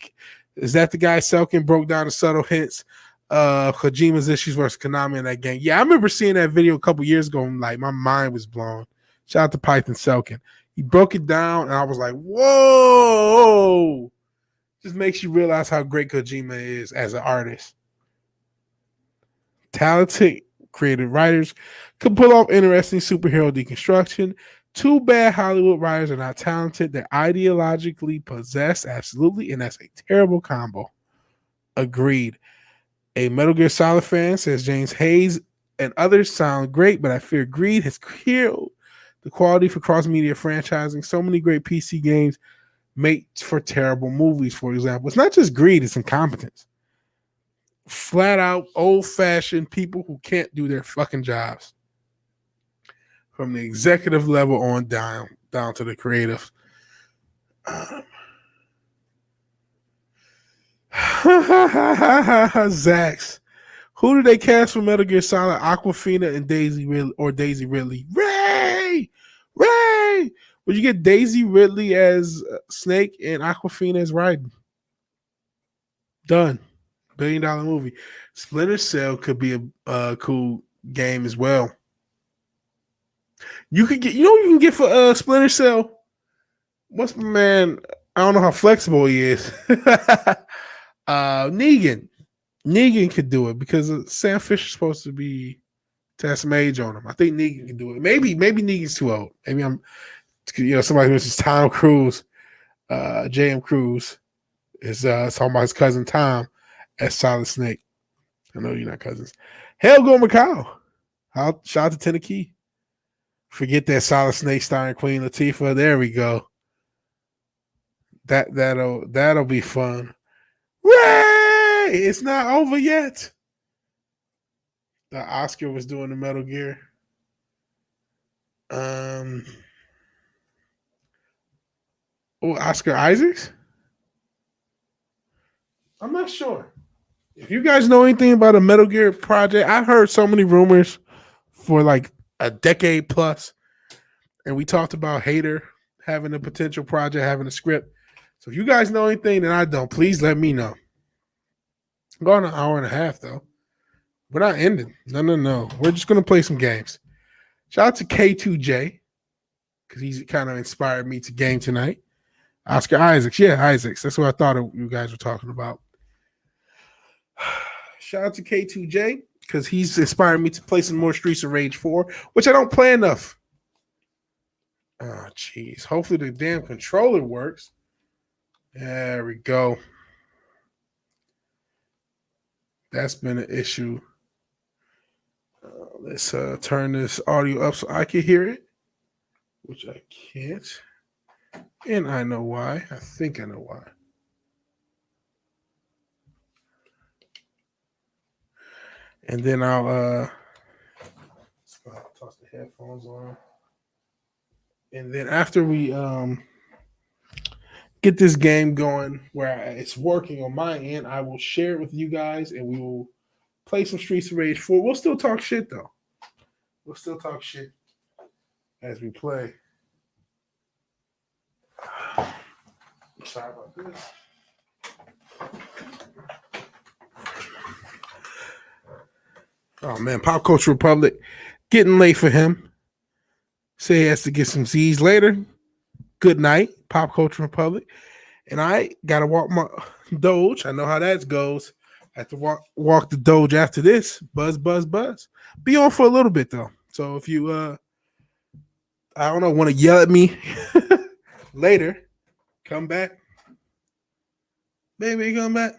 is that the guy Selkin broke down the subtle hints of Kojima's issues versus Konami in that game? Yeah, I remember seeing that video a couple years ago and like my mind was blown. Shout out to Python Selkin. He broke it down and I was like, whoa. Just makes you realize how great Kojima is as an artist. Talented creative writers could pull off interesting superhero deconstruction. Too bad Hollywood writers are not talented. They're ideologically possessed, absolutely, and that's a terrible combo. Agreed. A Metal Gear Solid fan says James Hayes and others sound great, but I fear greed has killed the quality for cross-media franchising. So many great PC games make for terrible movies, for example. It's not just greed, it's incompetence. Flat out, old-fashioned people who can't do their fucking jobs. From the executive level on down to the creative. Zax. Who did they cast for Metal Gear Solid? Aquafina and Daisy Ridley. Ray! Would you get Daisy Ridley as Snake and Aquafina as Raiden? Done. $1 billion movie. Splinter Cell could be a cool game as well. You could get, you know what you can get for Splinter Cell? What's my man? I don't know how flexible he is. Negan. Negan could do it because Sam Fisher's supposed to be test age on him. I think Negan can do it. Maybe Negan's too old. Maybe I'm, somebody who's just Tom Cruise, J.M. Cruise is talking about his cousin Tom as Solid Snake. I know you're not cousins. Hell go Macau. Shout out to Tennessee. Forget that Solid Snake starring Queen Latifah. There we go. That'll be fun. Ray! It's not over yet. The Oscar was doing the Metal Gear. Oscar Isaacs? I'm not sure. If you guys know anything about a Metal Gear project, I've heard so many rumors for like a decade plus. And we talked about Hater having a potential project, having a script. So if you guys know anything that I don't, please let me know. I'm going an hour and a half, though. We're not ending. No. We're just going to play some games. Shout out to K2J, because he's kind of inspired me to game tonight. Oscar Isaacs. Yeah, Isaacs. That's what I thought you guys were talking about. Shout out to K2J, because he's inspired me to play some more Streets of Rage 4, which I don't play enough. Oh, jeez. Hopefully the damn controller works. There we go. That's been an issue. Let's turn this audio up so I can hear it, which I can't. And I know why. I think I know why. And then I'll toss the headphones on. And then after we get this game going where it's working on my end, I will share it with you guys and we will play some Streets of Rage 4. We'll still talk shit, though. We'll still talk shit as we play. Sorry about this. Oh, man. Pop Culture Republic. Getting late for him. Say he has to get some Z's later. Good night, Pop Culture Republic. And I got to walk my Doge. I know how that goes. I have to walk the Doge after this. Buzz. Be on for a little bit, though. So if you, I don't know, want to yell at me later, come back. Baby, come back.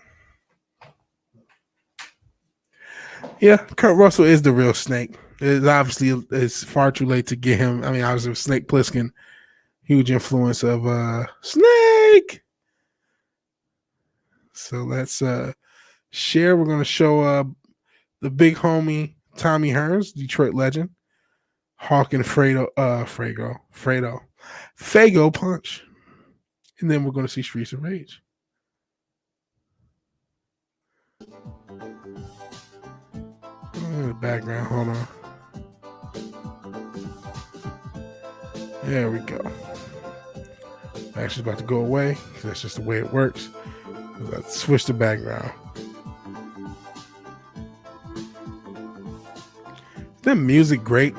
Yeah, Kurt Russell is the real Snake. It's far too late to get him. I mean, obviously, Snake Plissken, huge influence of Snake. So let's share. We're going to show the big homie Tommy Hearns, Detroit legend, Hawk and Fago punch. And then we're going to see Streets of Rage. In the background, hold on. There we go. Actually about to go away because that's just the way it works. Let's switch the background. Isn't music great?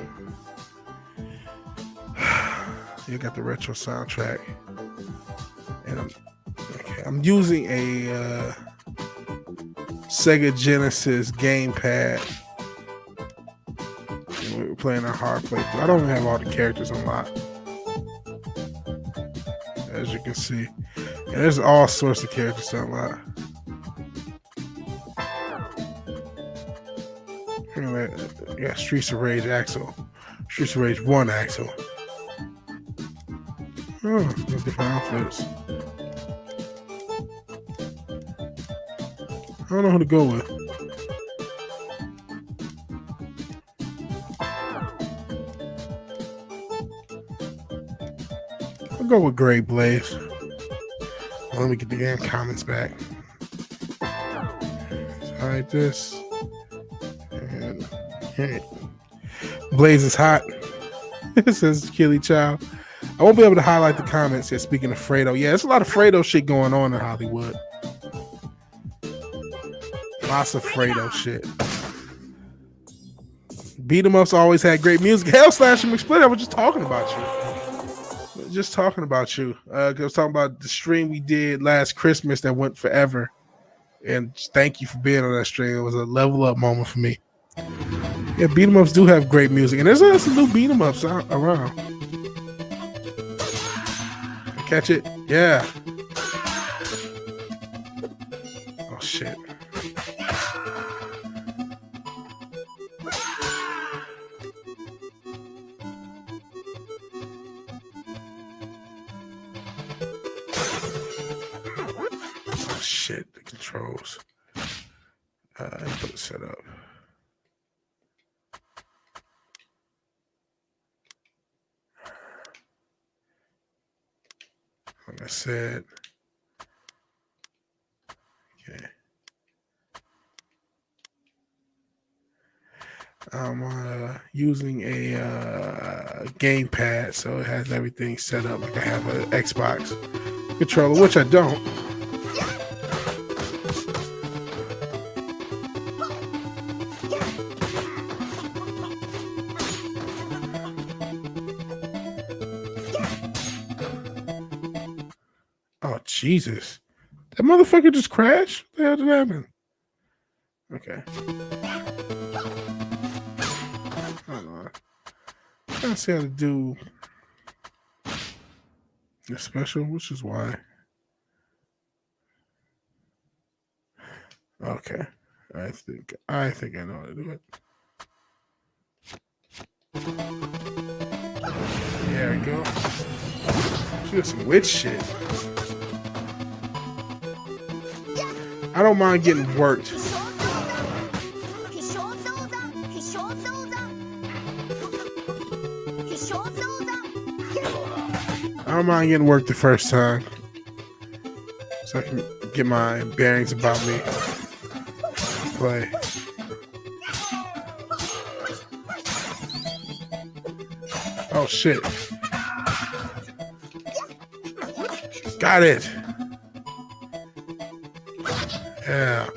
You got the retro soundtrack. And I'm using a Sega Genesis gamepad. We're playing a hard playthrough. I don't even have all the characters unlocked, as you can see. And there's all sorts of characters to unlock. Yeah, Streets of Rage Axel. Streets of Rage 1 Axel. Oh, different outfits. I don't know who to go with. I'll go with Gray Blaze. Let me get the game comments back. All right, this. And hey. Blaze is hot. It says Killy Child. I won't be able to highlight the comments here. Speaking of Fredo, yeah, there's a lot of Fredo shit going on in Hollywood. Lots of Fredo shit. Beat 'em ups always had great music. Hell Slash and McSplit, I was just talking about you. Just talking about you. I was talking about the stream we did last Christmas that went forever. And thank you for being on that stream. It was a level up moment for me. Yeah, beat 'em ups do have great music. And there's some new beat 'em ups around. Catch it? Yeah. Oh, shit. Oh, shit. The controls. Put it set up. Like I said, okay. I'm using a gamepad, so it has everything set up like I have an Xbox controller, which I don't. Oh, Jesus. That motherfucker just crashed? What the hell did happen? Okay. Hold on. I'm trying to see how to do the special, which is why. Okay. I think I know how to do it. There we go. She does some witch shit. I don't mind getting worked. I don't mind getting worked the first time, so I can get my bearings about me. Play. Oh shit. Got it. Yeah.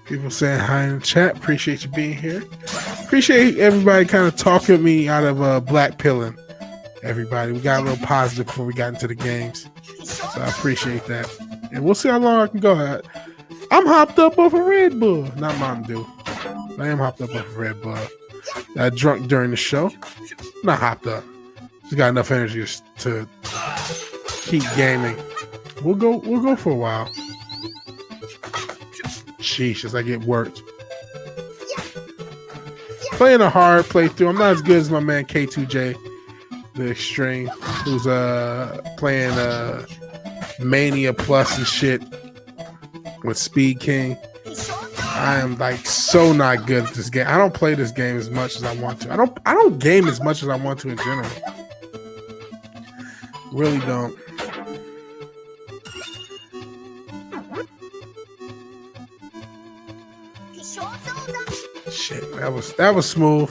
People saying hi in the chat. Appreciate you being here. Appreciate everybody kind of talking me out of black pilling. Everybody, we got a little positive before we got into the games, so I appreciate that. And we'll see how long I can go. I'm hopped up off a Red Bull, not Mountain Dew. I am hopped up off a Red Bull. I drunk during the show. Not hopped up. Just got enough energy to keep gaming. We'll go for a while. Sheesh, as I get worked. Playing a hard playthrough. I'm not as good as my man K2J, the Extreme, who's playing Mania Plus and shit with Speed King. I am like so not good at this game. I don't play this game as much as I want to. I don't game as much as I want to in general. Really don't. Shit, that was smooth.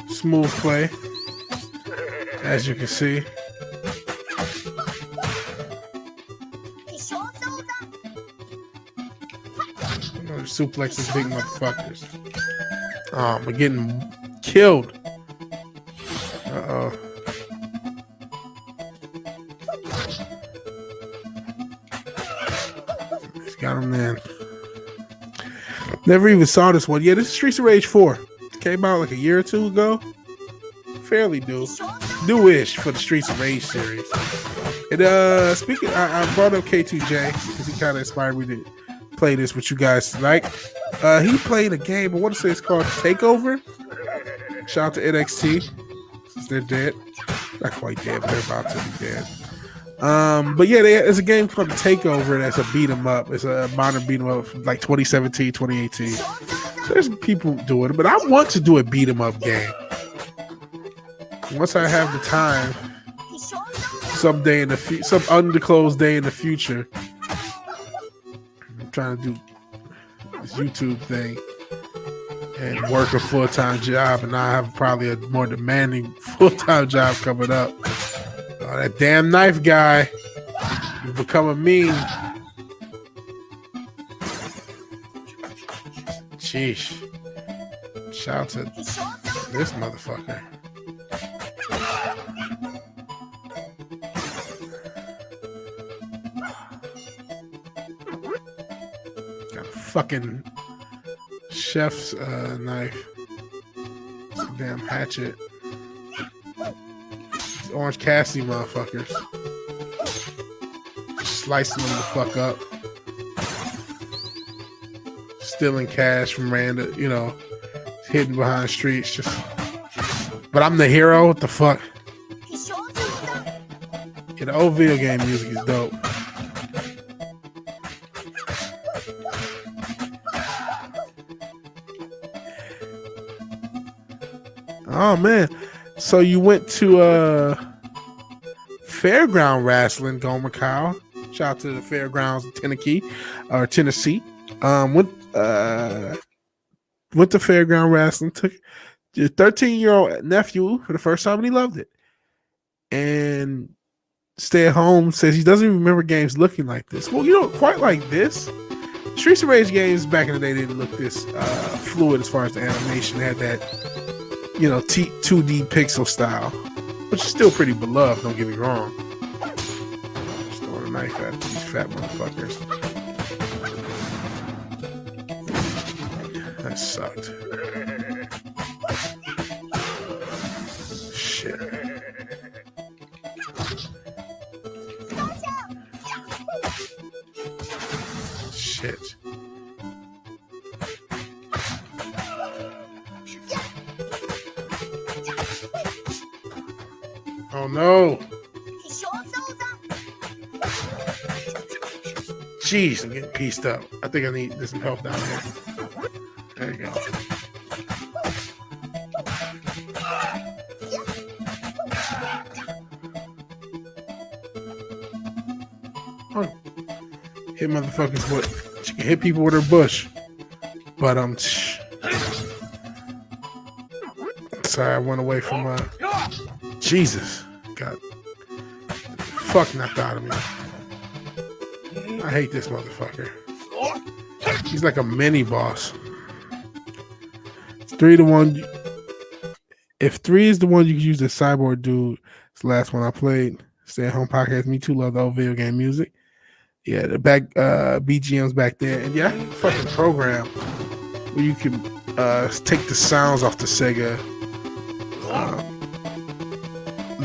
Smooth play. As you can see. Suplex these big motherfuckers. Oh, we're getting killed. Uh-oh. He's got him then. Never even saw this one. Yeah, this is Streets of Rage 4. Came out like a year or two ago. Fairly new-ish for the Streets of Rage series. And speaking, I brought up K2J because he kind of inspired me to play this with you guys tonight. He played a game, I want to say it's called Takeover. Shout out to NXT, since they're dead. Not quite dead, but they're about to be dead. But yeah, there's a game called Takeover that's a beat 'em up. It's a modern beat 'em up from like 2017, 2018. So there's people doing it, but I want to do a beat 'em up game. Once I have the time, someday in the some undisclosed day in the future. I'm trying to do this YouTube thing and work a full-time job, and I have probably a more demanding full-time job coming up. Oh, that damn knife guy is becoming mean. Sheesh. Shout out to this motherfucker. Got a fucking chef's knife. It's a damn hatchet. These Orange Cassidy motherfuckers. Slicing them the fuck up. Stealing cash from random, hidden behind streets. But I'm the hero. What the fuck? Yeah, the old video game music is dope. Oh man, so you went to fairground wrestling, Gomer Kyle. Shout out to the fairgrounds in Tennessee. Went to fairground wrestling. Took your 13-year-old nephew for the first time, and he loved it. And stay at home says he doesn't even remember games looking like this. Well, quite like this. Streets of Rage games back in the day didn't look this fluid as far as the animation. They had that 2D pixel style, which is still pretty beloved, don't get me wrong. Just throwing a knife at these fat motherfuckers. That sucked. Shit. Shit. Oh no. Jeez, I'm getting pieced up. I think I need some help down here. There you go. Oh. Hit motherfuckers with. She can hit people with her bush. But sorry, I went away from Jesus. God. Fuck knocked out of me. I hate this motherfucker. He's like a mini boss. 3 to 1. If 3 is the one you can use, the cyborg dude. It's the last one I played. Stay at home podcast. Me too. Love the old video game music. Yeah, the back BGM's back there. And yeah, fucking program where you can take the sounds off the Sega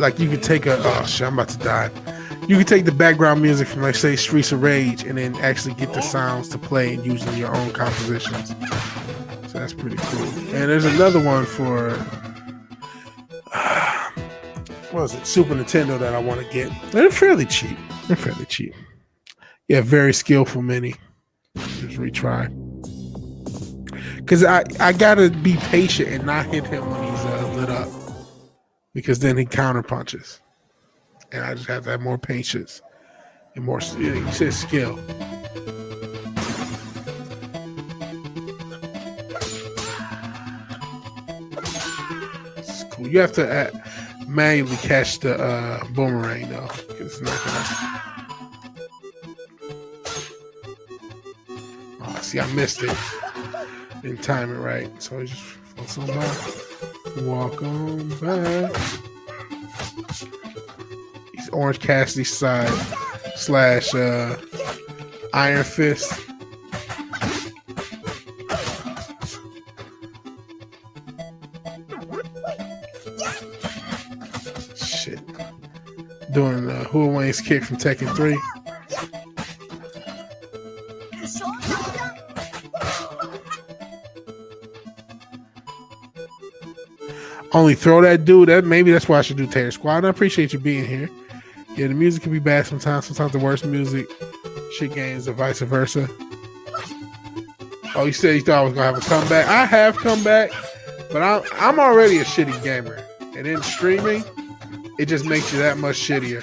like you could take I'm about to die. You could take the background music from, like, say, Streets of Rage, and then actually get the sounds to play and use in your own compositions. So that's pretty cool. And there's another one for what was it? Super Nintendo that I want to get. They're fairly cheap. Yeah, very skillful mini. Just retry. Because I gotta be patient and not hit him when he's lit up. Because then he counter punches. And I just have to have more patience and more skill. It's cool. You have to manually catch the boomerang though. It's not gonna... Oh, see, I missed it. Didn't time it right, so I just focus on back. Walk on back. He's Orange Cassidy side / Iron Fist. Shit. Doing Huawei's kick from Tekken 3. Only throw that dude. Maybe that's why I should do Tater Squad. I appreciate you being here. Yeah, the music can be bad sometimes. Sometimes the worst music, shit games, or vice versa. Oh, you said you thought I was gonna have a comeback. I have come back, but I'm already a shitty gamer, and in streaming, it just makes you that much shittier.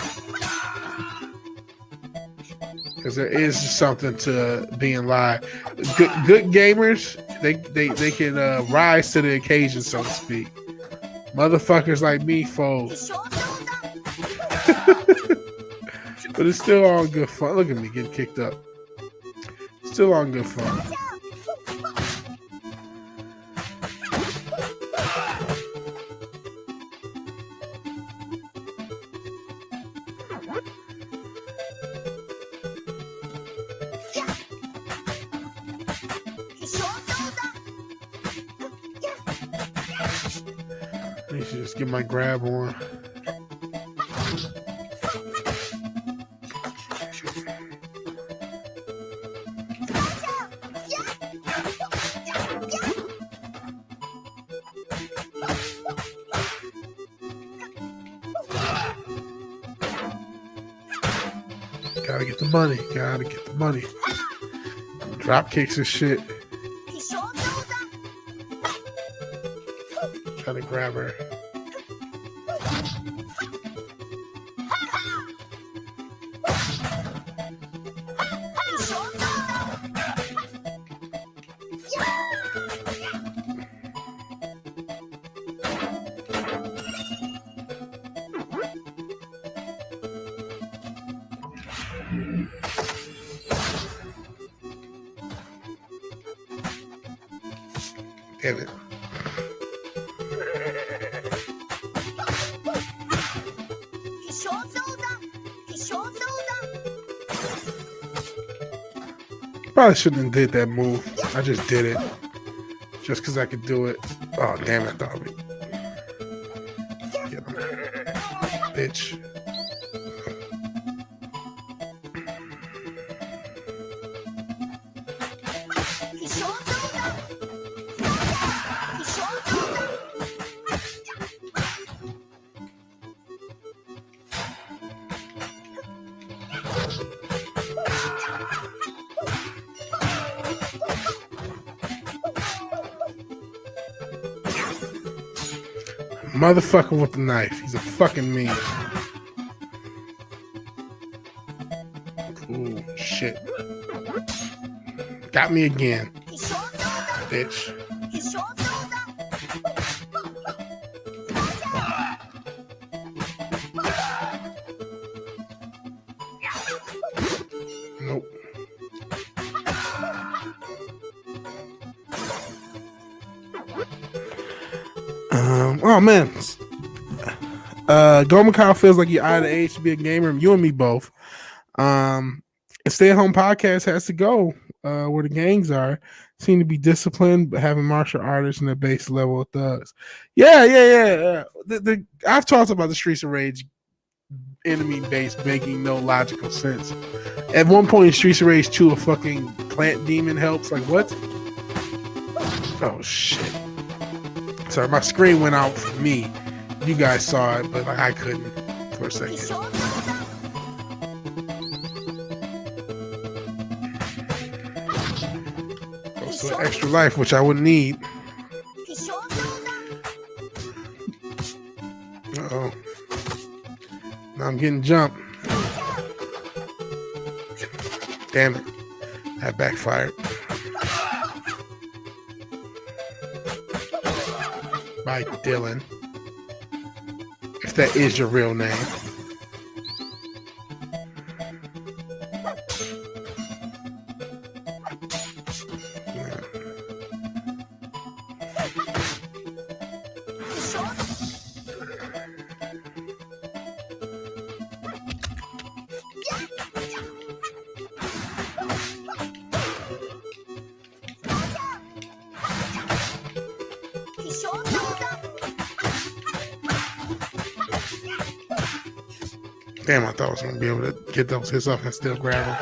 Because there is something to being live. Good gamers, they can rise to the occasion, so to speak. Motherfuckers like me fold. But it's still all good fun. Look at me getting kicked up. Still all good fun. I should just get my grab on. Gotta get the money. Drop kicks and shit. Try to grab her. Damn it. Probably shouldn't have did that move. I just did it. Just because I could do it. Oh, damn it. I thought we... Get him. Bitch. Motherfucker with the knife. He's a fucking mean. Ooh, shit. Got me again. Bitch. Nope. Oh man, Gomer Kyle feels like you're out of age to be a gamer. You and me both. A stay-at-home podcast has to go. where the gangs are seem to be disciplined, but having martial artists and their base level of thugs. Yeah. I've talked about the Streets of Rage enemy base making no logical sense. At one point in Streets of Rage 2, a fucking plant demon helps. Like, what? Oh, shit. Sorry, my screen went out for me. You guys saw it, but like, I couldn't for a second. Goes to an extra life, which I wouldn't need. Uh-oh. Now I'm getting jumped. Damn it. That backfired. By Dylan. If that is your real name. Damn, I thought I was going to be able to get those hits off and still grab them.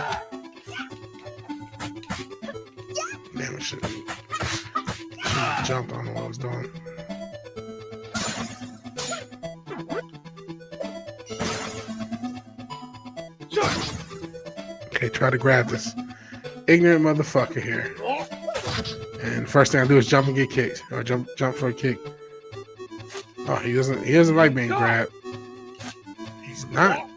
Damn, I should have jumped. I don't know what I was doing. Okay, try to grab this ignorant motherfucker here. And first thing I do is jump and get kicked. Or jump for a kick. Oh, he doesn't like being grabbed. He's not.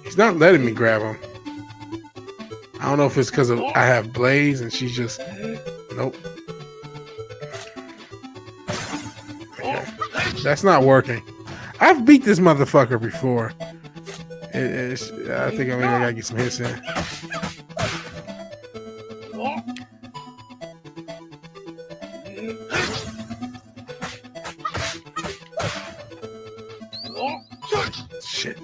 He's not letting me grab him. I don't know if it's because I have blades and she's just... Nope. Okay. That's not working. I've beat this motherfucker before. I think I gotta get some hits in. Shit.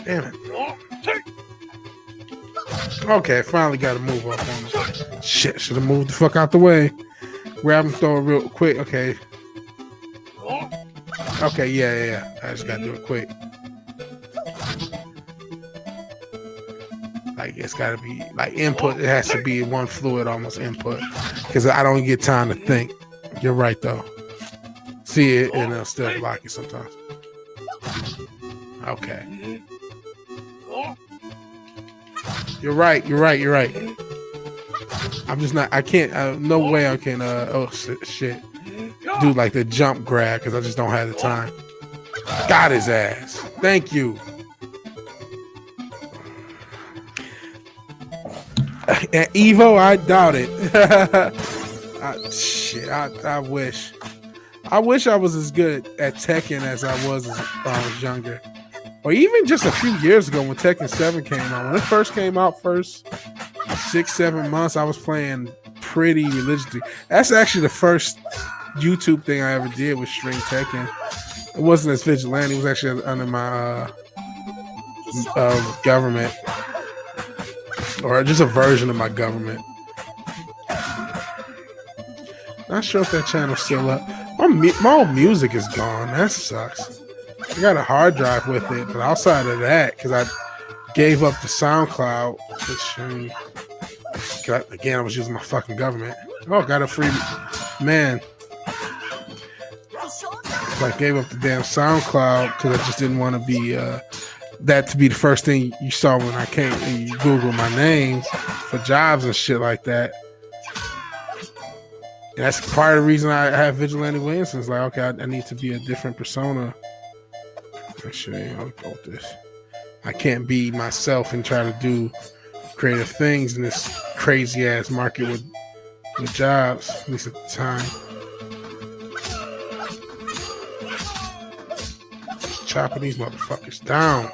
Damn it. Okay, finally got to move up on him. Shit, should have moved the fuck out the way. Grab him, throw it real quick. Okay. Okay, yeah. I just got to do it quick. Like, it's got to be, like, input. It has to be one fluid, almost input. Because I don't get time to think. You're right, though. See it, and it'll still block you sometimes. Okay. You're right. I'm just not, I can't, no way I can, oh, shit. Do, like, the jump grab, because I just don't have the time. Got his ass. Thank you. At Evo, I doubt it. I wish. I wish I was as good at Tekken as I was when I was younger. Or even just a few years ago when Tekken 7 came out. When it first came out, first 6-7 months, I was playing pretty religiously. That's actually the first YouTube thing I ever did was stream Tekken. It wasn't as Vigilante. It was actually under my government. Or just a version of my government. Not sure if that channel's still up. My old music is gone. That sucks. I got a hard drive with it, but outside of that, because I gave up the SoundCloud, which again, I was using my fucking government. Oh, got a free man. So I gave up the damn SoundCloud because I just didn't want to be that to be the first thing you saw when I came and you Google my name for jobs and shit like that. And that's part of the reason I have Vigilante Williamson. It's like, okay, I need to be a different persona. Actually, I'll go with this. I can't be myself and try to do creative things in this crazy ass market with jobs, at least at the time. Just chopping these motherfuckers down.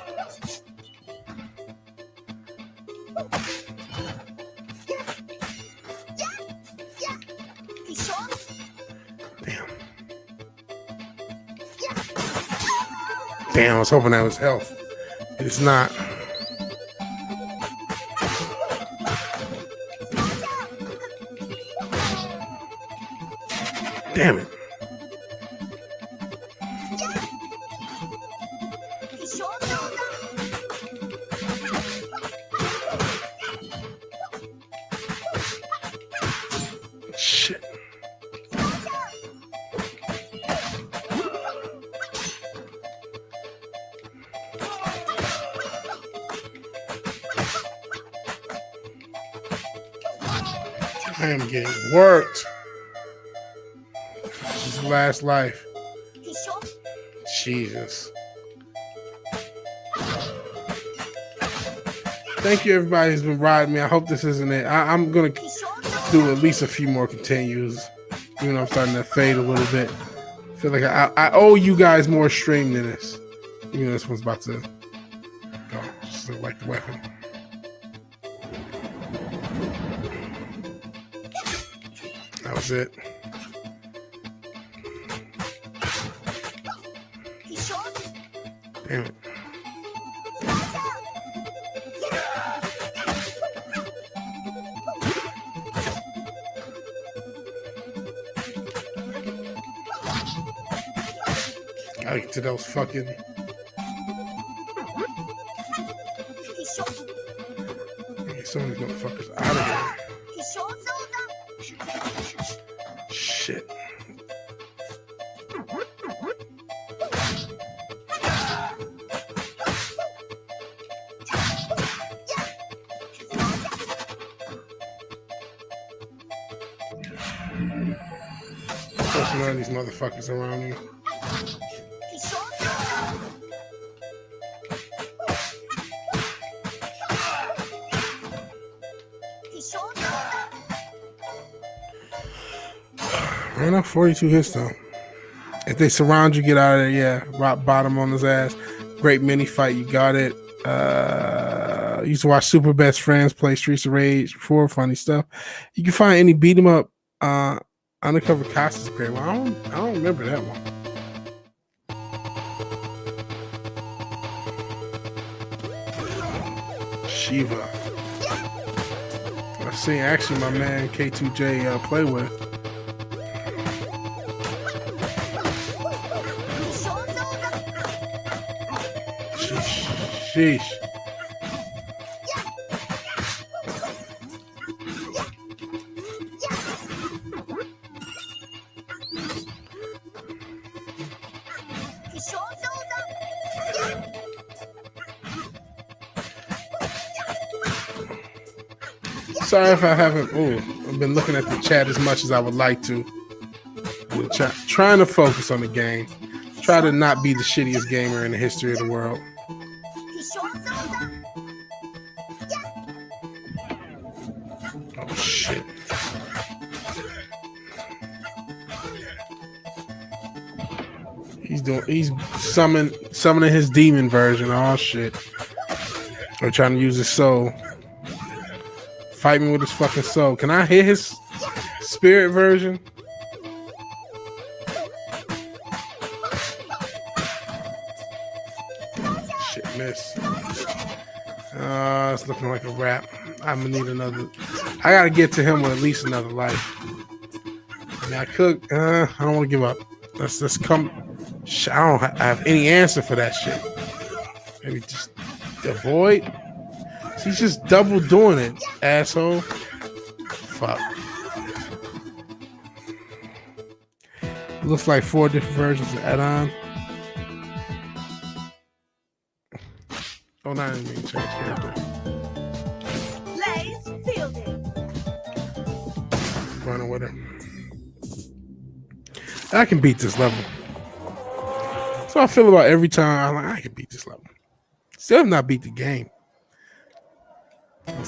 Damn, I was hoping that was health. It's not. Damn it. Shit. I am getting worked. This is last life. Jesus. Thank you, everybody who's been riding me. I hope this isn't it. I'm going to do at least a few more continues. Even though I'm starting to fade a little bit. I feel like I owe you guys more stream than this. Even though this one's about to go. Just look like the weapon. That was it. Damn it. Gotta get to those fucking... Get some of these motherfuckers out of here. Shit. There's none of these motherfuckers around me. Ran up 42 hits though. If they surround you, get out of there. Yeah, rock bottom on his ass. Great mini fight. You got it. Used to watch Super Best Friends play Streets of Rage before. Funny stuff. You can find any beat 'em up undercover costumes appear. Well, I don't remember that one. Shiva. I've seen actually my man K2J play with. Sheesh. Sorry if I haven't I've been looking at the chat as much as I would like to. Trying to focus on the game. Try to not be the shittiest gamer in the history of the world. Oh shit. He's summoning his demon version. Oh shit. Or trying to use his soul. Fight me with his fucking soul. Can I hit his spirit version? Shit, miss. It's looking like a wrap. I'm gonna need another. I gotta get to him with at least another life. I mean, I could. I don't want to give up. Let's come. I don't have any answer for that shit. Maybe just avoid. He's just double doing it, asshole. Fuck. Looks like 4 different versions of add-on. Oh, not even change character. Running with her. I can beat this level. So I feel about every time. I'm like, I can beat this level. Still have not beat the game. I'm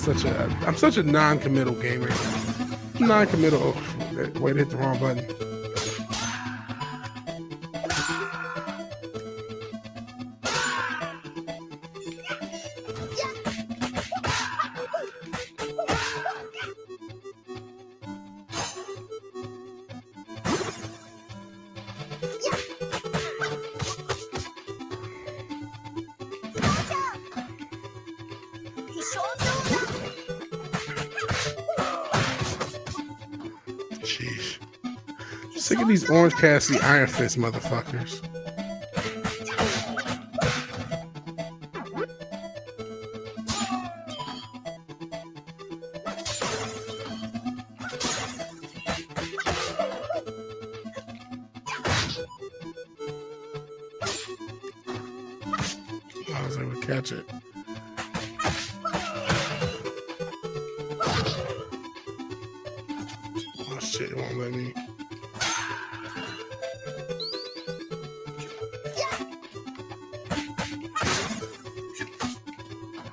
such a non-committal gamer. Non-committal. Oh, wait, hit the wrong button. Sheesh. Sick of these Orange Cassidy Iron Fist motherfuckers. I was able to catch it. Oh shit, it won't let me.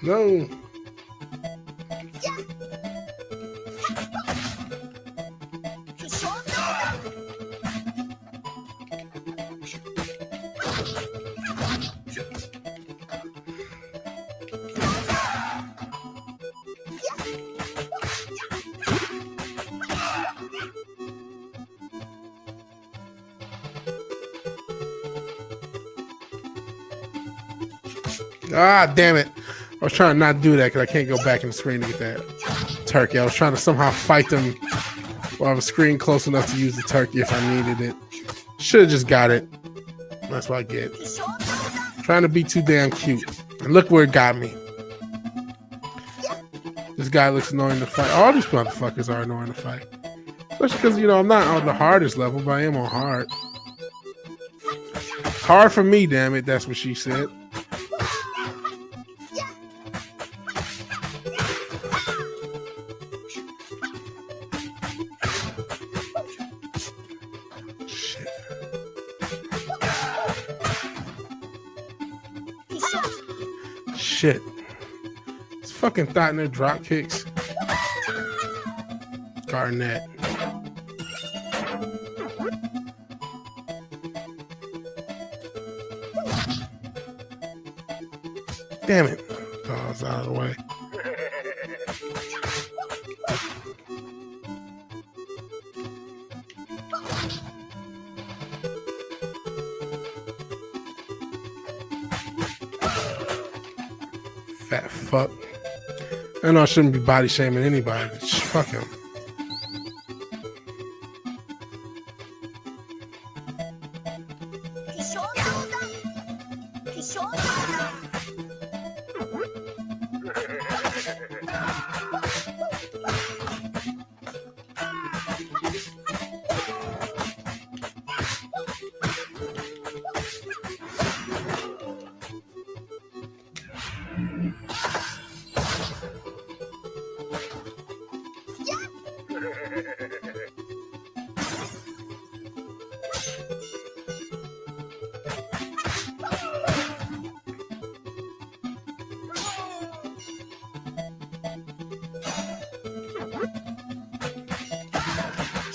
No. Ah, damn it. I was trying to not do that because I can't go back in the screen to get that turkey. I was trying to somehow fight them while I was screen close enough to use the turkey if I needed it. Should have just got it. That's what I get. Trying to be too damn cute. And look where it got me. This guy looks annoying to fight. All these motherfuckers are annoying to fight. Especially because, you know, I'm not on the hardest level, but I am on hard. Hard for me, damn it. That's what she said. Shit. It's fucking thought in their drop kicks. Garnett. Damn it. Oh, I was out of the way. Fat fuck. I know I shouldn't be body shaming anybody, but fuck him.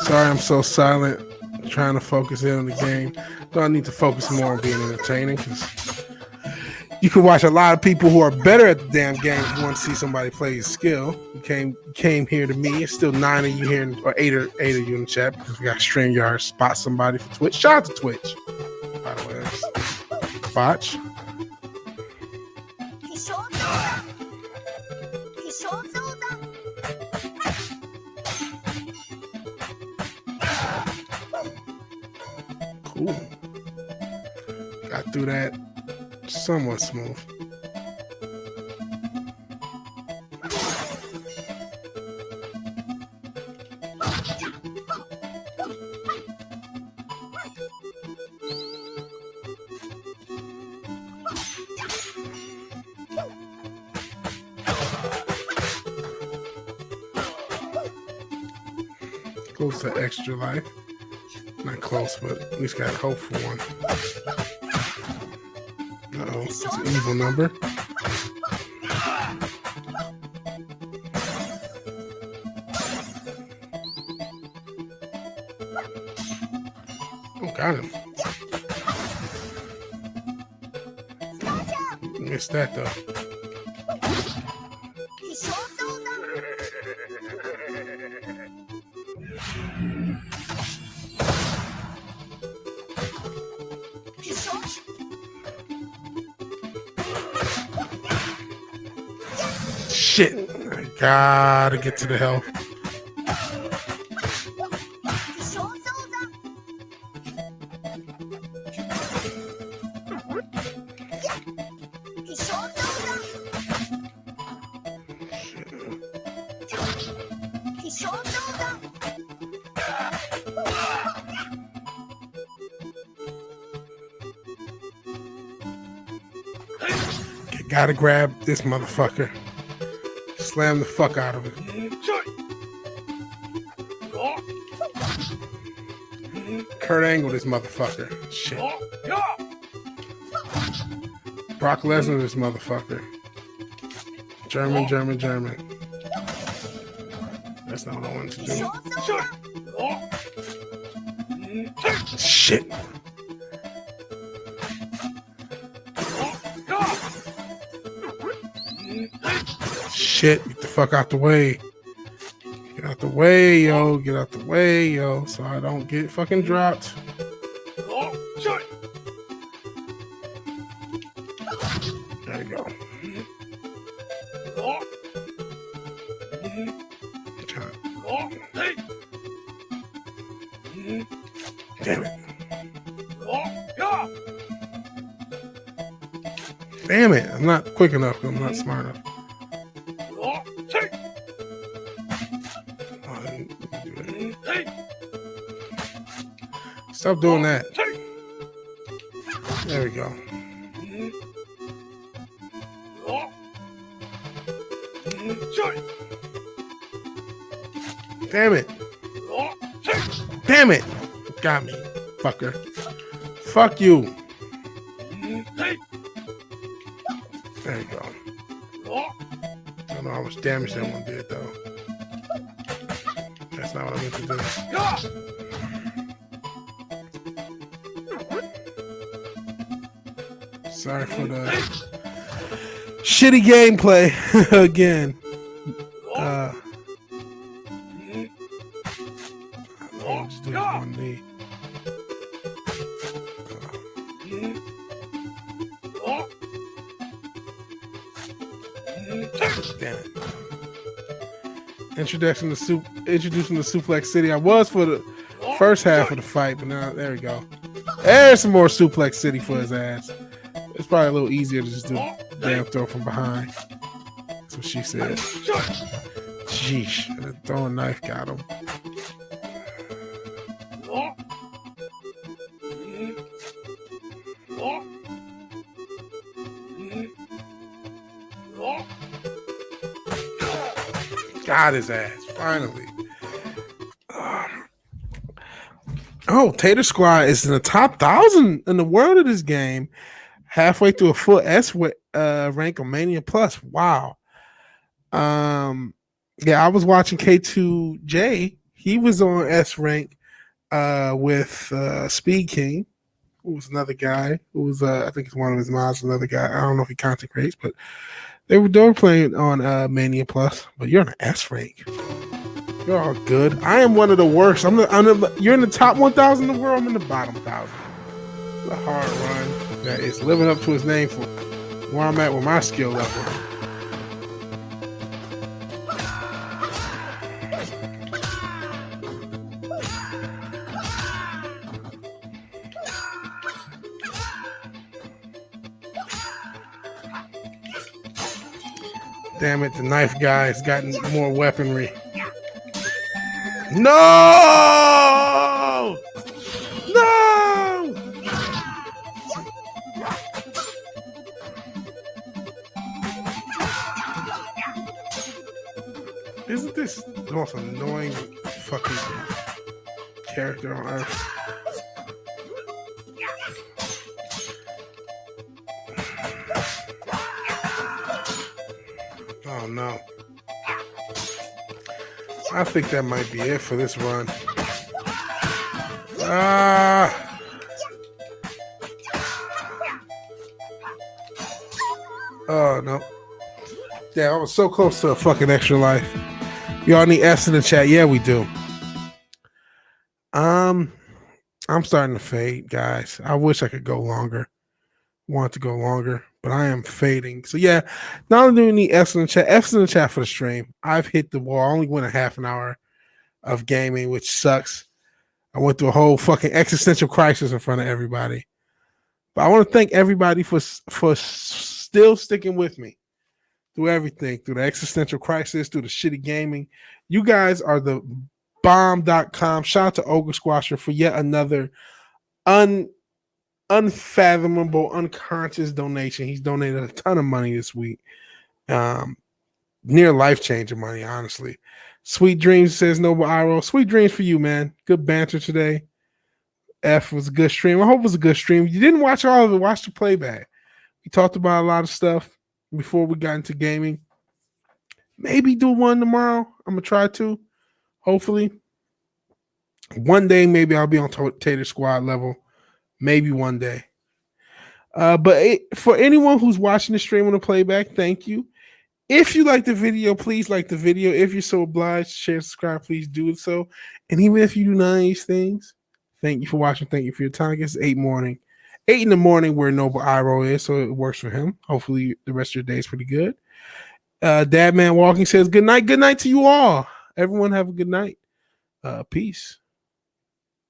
Sorry, I'm so silent. I'm trying to focus in on the game. So I need to focus more on being entertaining because you can watch a lot of people who are better at the damn game if you want to see somebody play his skill. You came here to me. It's still 9 of you here, or 8 of you in the chat because we got StreamYard spot somebody for Twitch. Shout out to Twitch. By the way, that's botch. Cool. Got through that somewhat smooth. Close to extra life. Not close, but at least got hope for one. Uh-oh, it's an evil number. Oh, got him. Missed that though. Shit, I gotta get to the health. Gotta grab this motherfucker. Slam the fuck out of it. Kurt Angle this motherfucker. Shit. Brock Lesnar this motherfucker. German. That's not what I wanted to do. Shit. Shit, get the fuck out the way. Get out the way, yo. Get out the way, yo. So I don't get fucking dropped. There you go. Damn it. Damn it. I'm not quick enough. I'm not smart enough. Stop doing that. There we go. Damn it. Damn it. Got me, fucker. Fuck you. There you go. I don't know how much damage that one did, though. That's not what I meant to do. Sorry for the shitty gameplay again. I'll just do this one knee. Damn it. Introducing the Suplex City. I was for the first half of the fight, but now there we go. There's some more Suplex City for his ass. It's probably a little easier to just do a damn throw from behind. That's what she said. Sheesh. The throwing knife got him. Got his ass, finally. Oh, Tater Squad is in the top 1,000 in the world of this game. Halfway through a full S rank on Mania Plus. Wow. Yeah, I was watching K2J. He was on S rank with Speed King, who was another guy who was I think it's one of his mods, another guy. I don't know if he content creates, but they were playing on Mania Plus. But you're on an S rank. You're all good. I am one of the worst. You're in the top 1,000 in the world. I'm in the bottom 1,000. It's a hard run. That is living up to his name for where I'm at with my skill level. Damn it, the knife guy has gotten more weaponry. No! No! Isn't this the most annoying fucking character on earth? Oh no. I think that might be it for this run. Oh no. Yeah, I was so close to a fucking extra life. Y'all need S in the chat. Yeah, we do. I'm starting to fade, guys. I wish I could go longer. Want to go longer, but I am fading. So yeah, not only do we need F's in the chat, F's in the chat for the stream. I've hit the wall. I only went a half an hour of gaming, which sucks. I went through a whole fucking existential crisis in front of everybody. But I want to thank everybody for still sticking with me. through everything, through the existential crisis, through the shitty gaming. You guys are the bomb.com. Shout out to Ogre Squasher for yet another unfathomable, unconscious donation. He's donated a ton of money this week. Near life-changing money, honestly. Sweet Dreams says Noble Iro. Sweet dreams for you, man. Good banter today. F was a good stream. I hope it was a good stream. You didn't watch all of it. Watch the playback. We talked about a lot of stuff before we got into gaming. Maybe do one tomorrow. I'm going to try to. Hopefully. One day, maybe I'll be on Tater Squad level. Maybe one day. But for anyone who's watching the stream on the playback, thank you. If you like the video, please like the video. If you're so obliged, share, subscribe, please do so. And even if you do none of these things, thank you for watching. Thank you for your time. It's 8 in the morning where Noble Iro is, so it works for him. Hopefully the rest of your day is pretty good. Dadman Walking says, good night to you all. Everyone have a good night. Peace.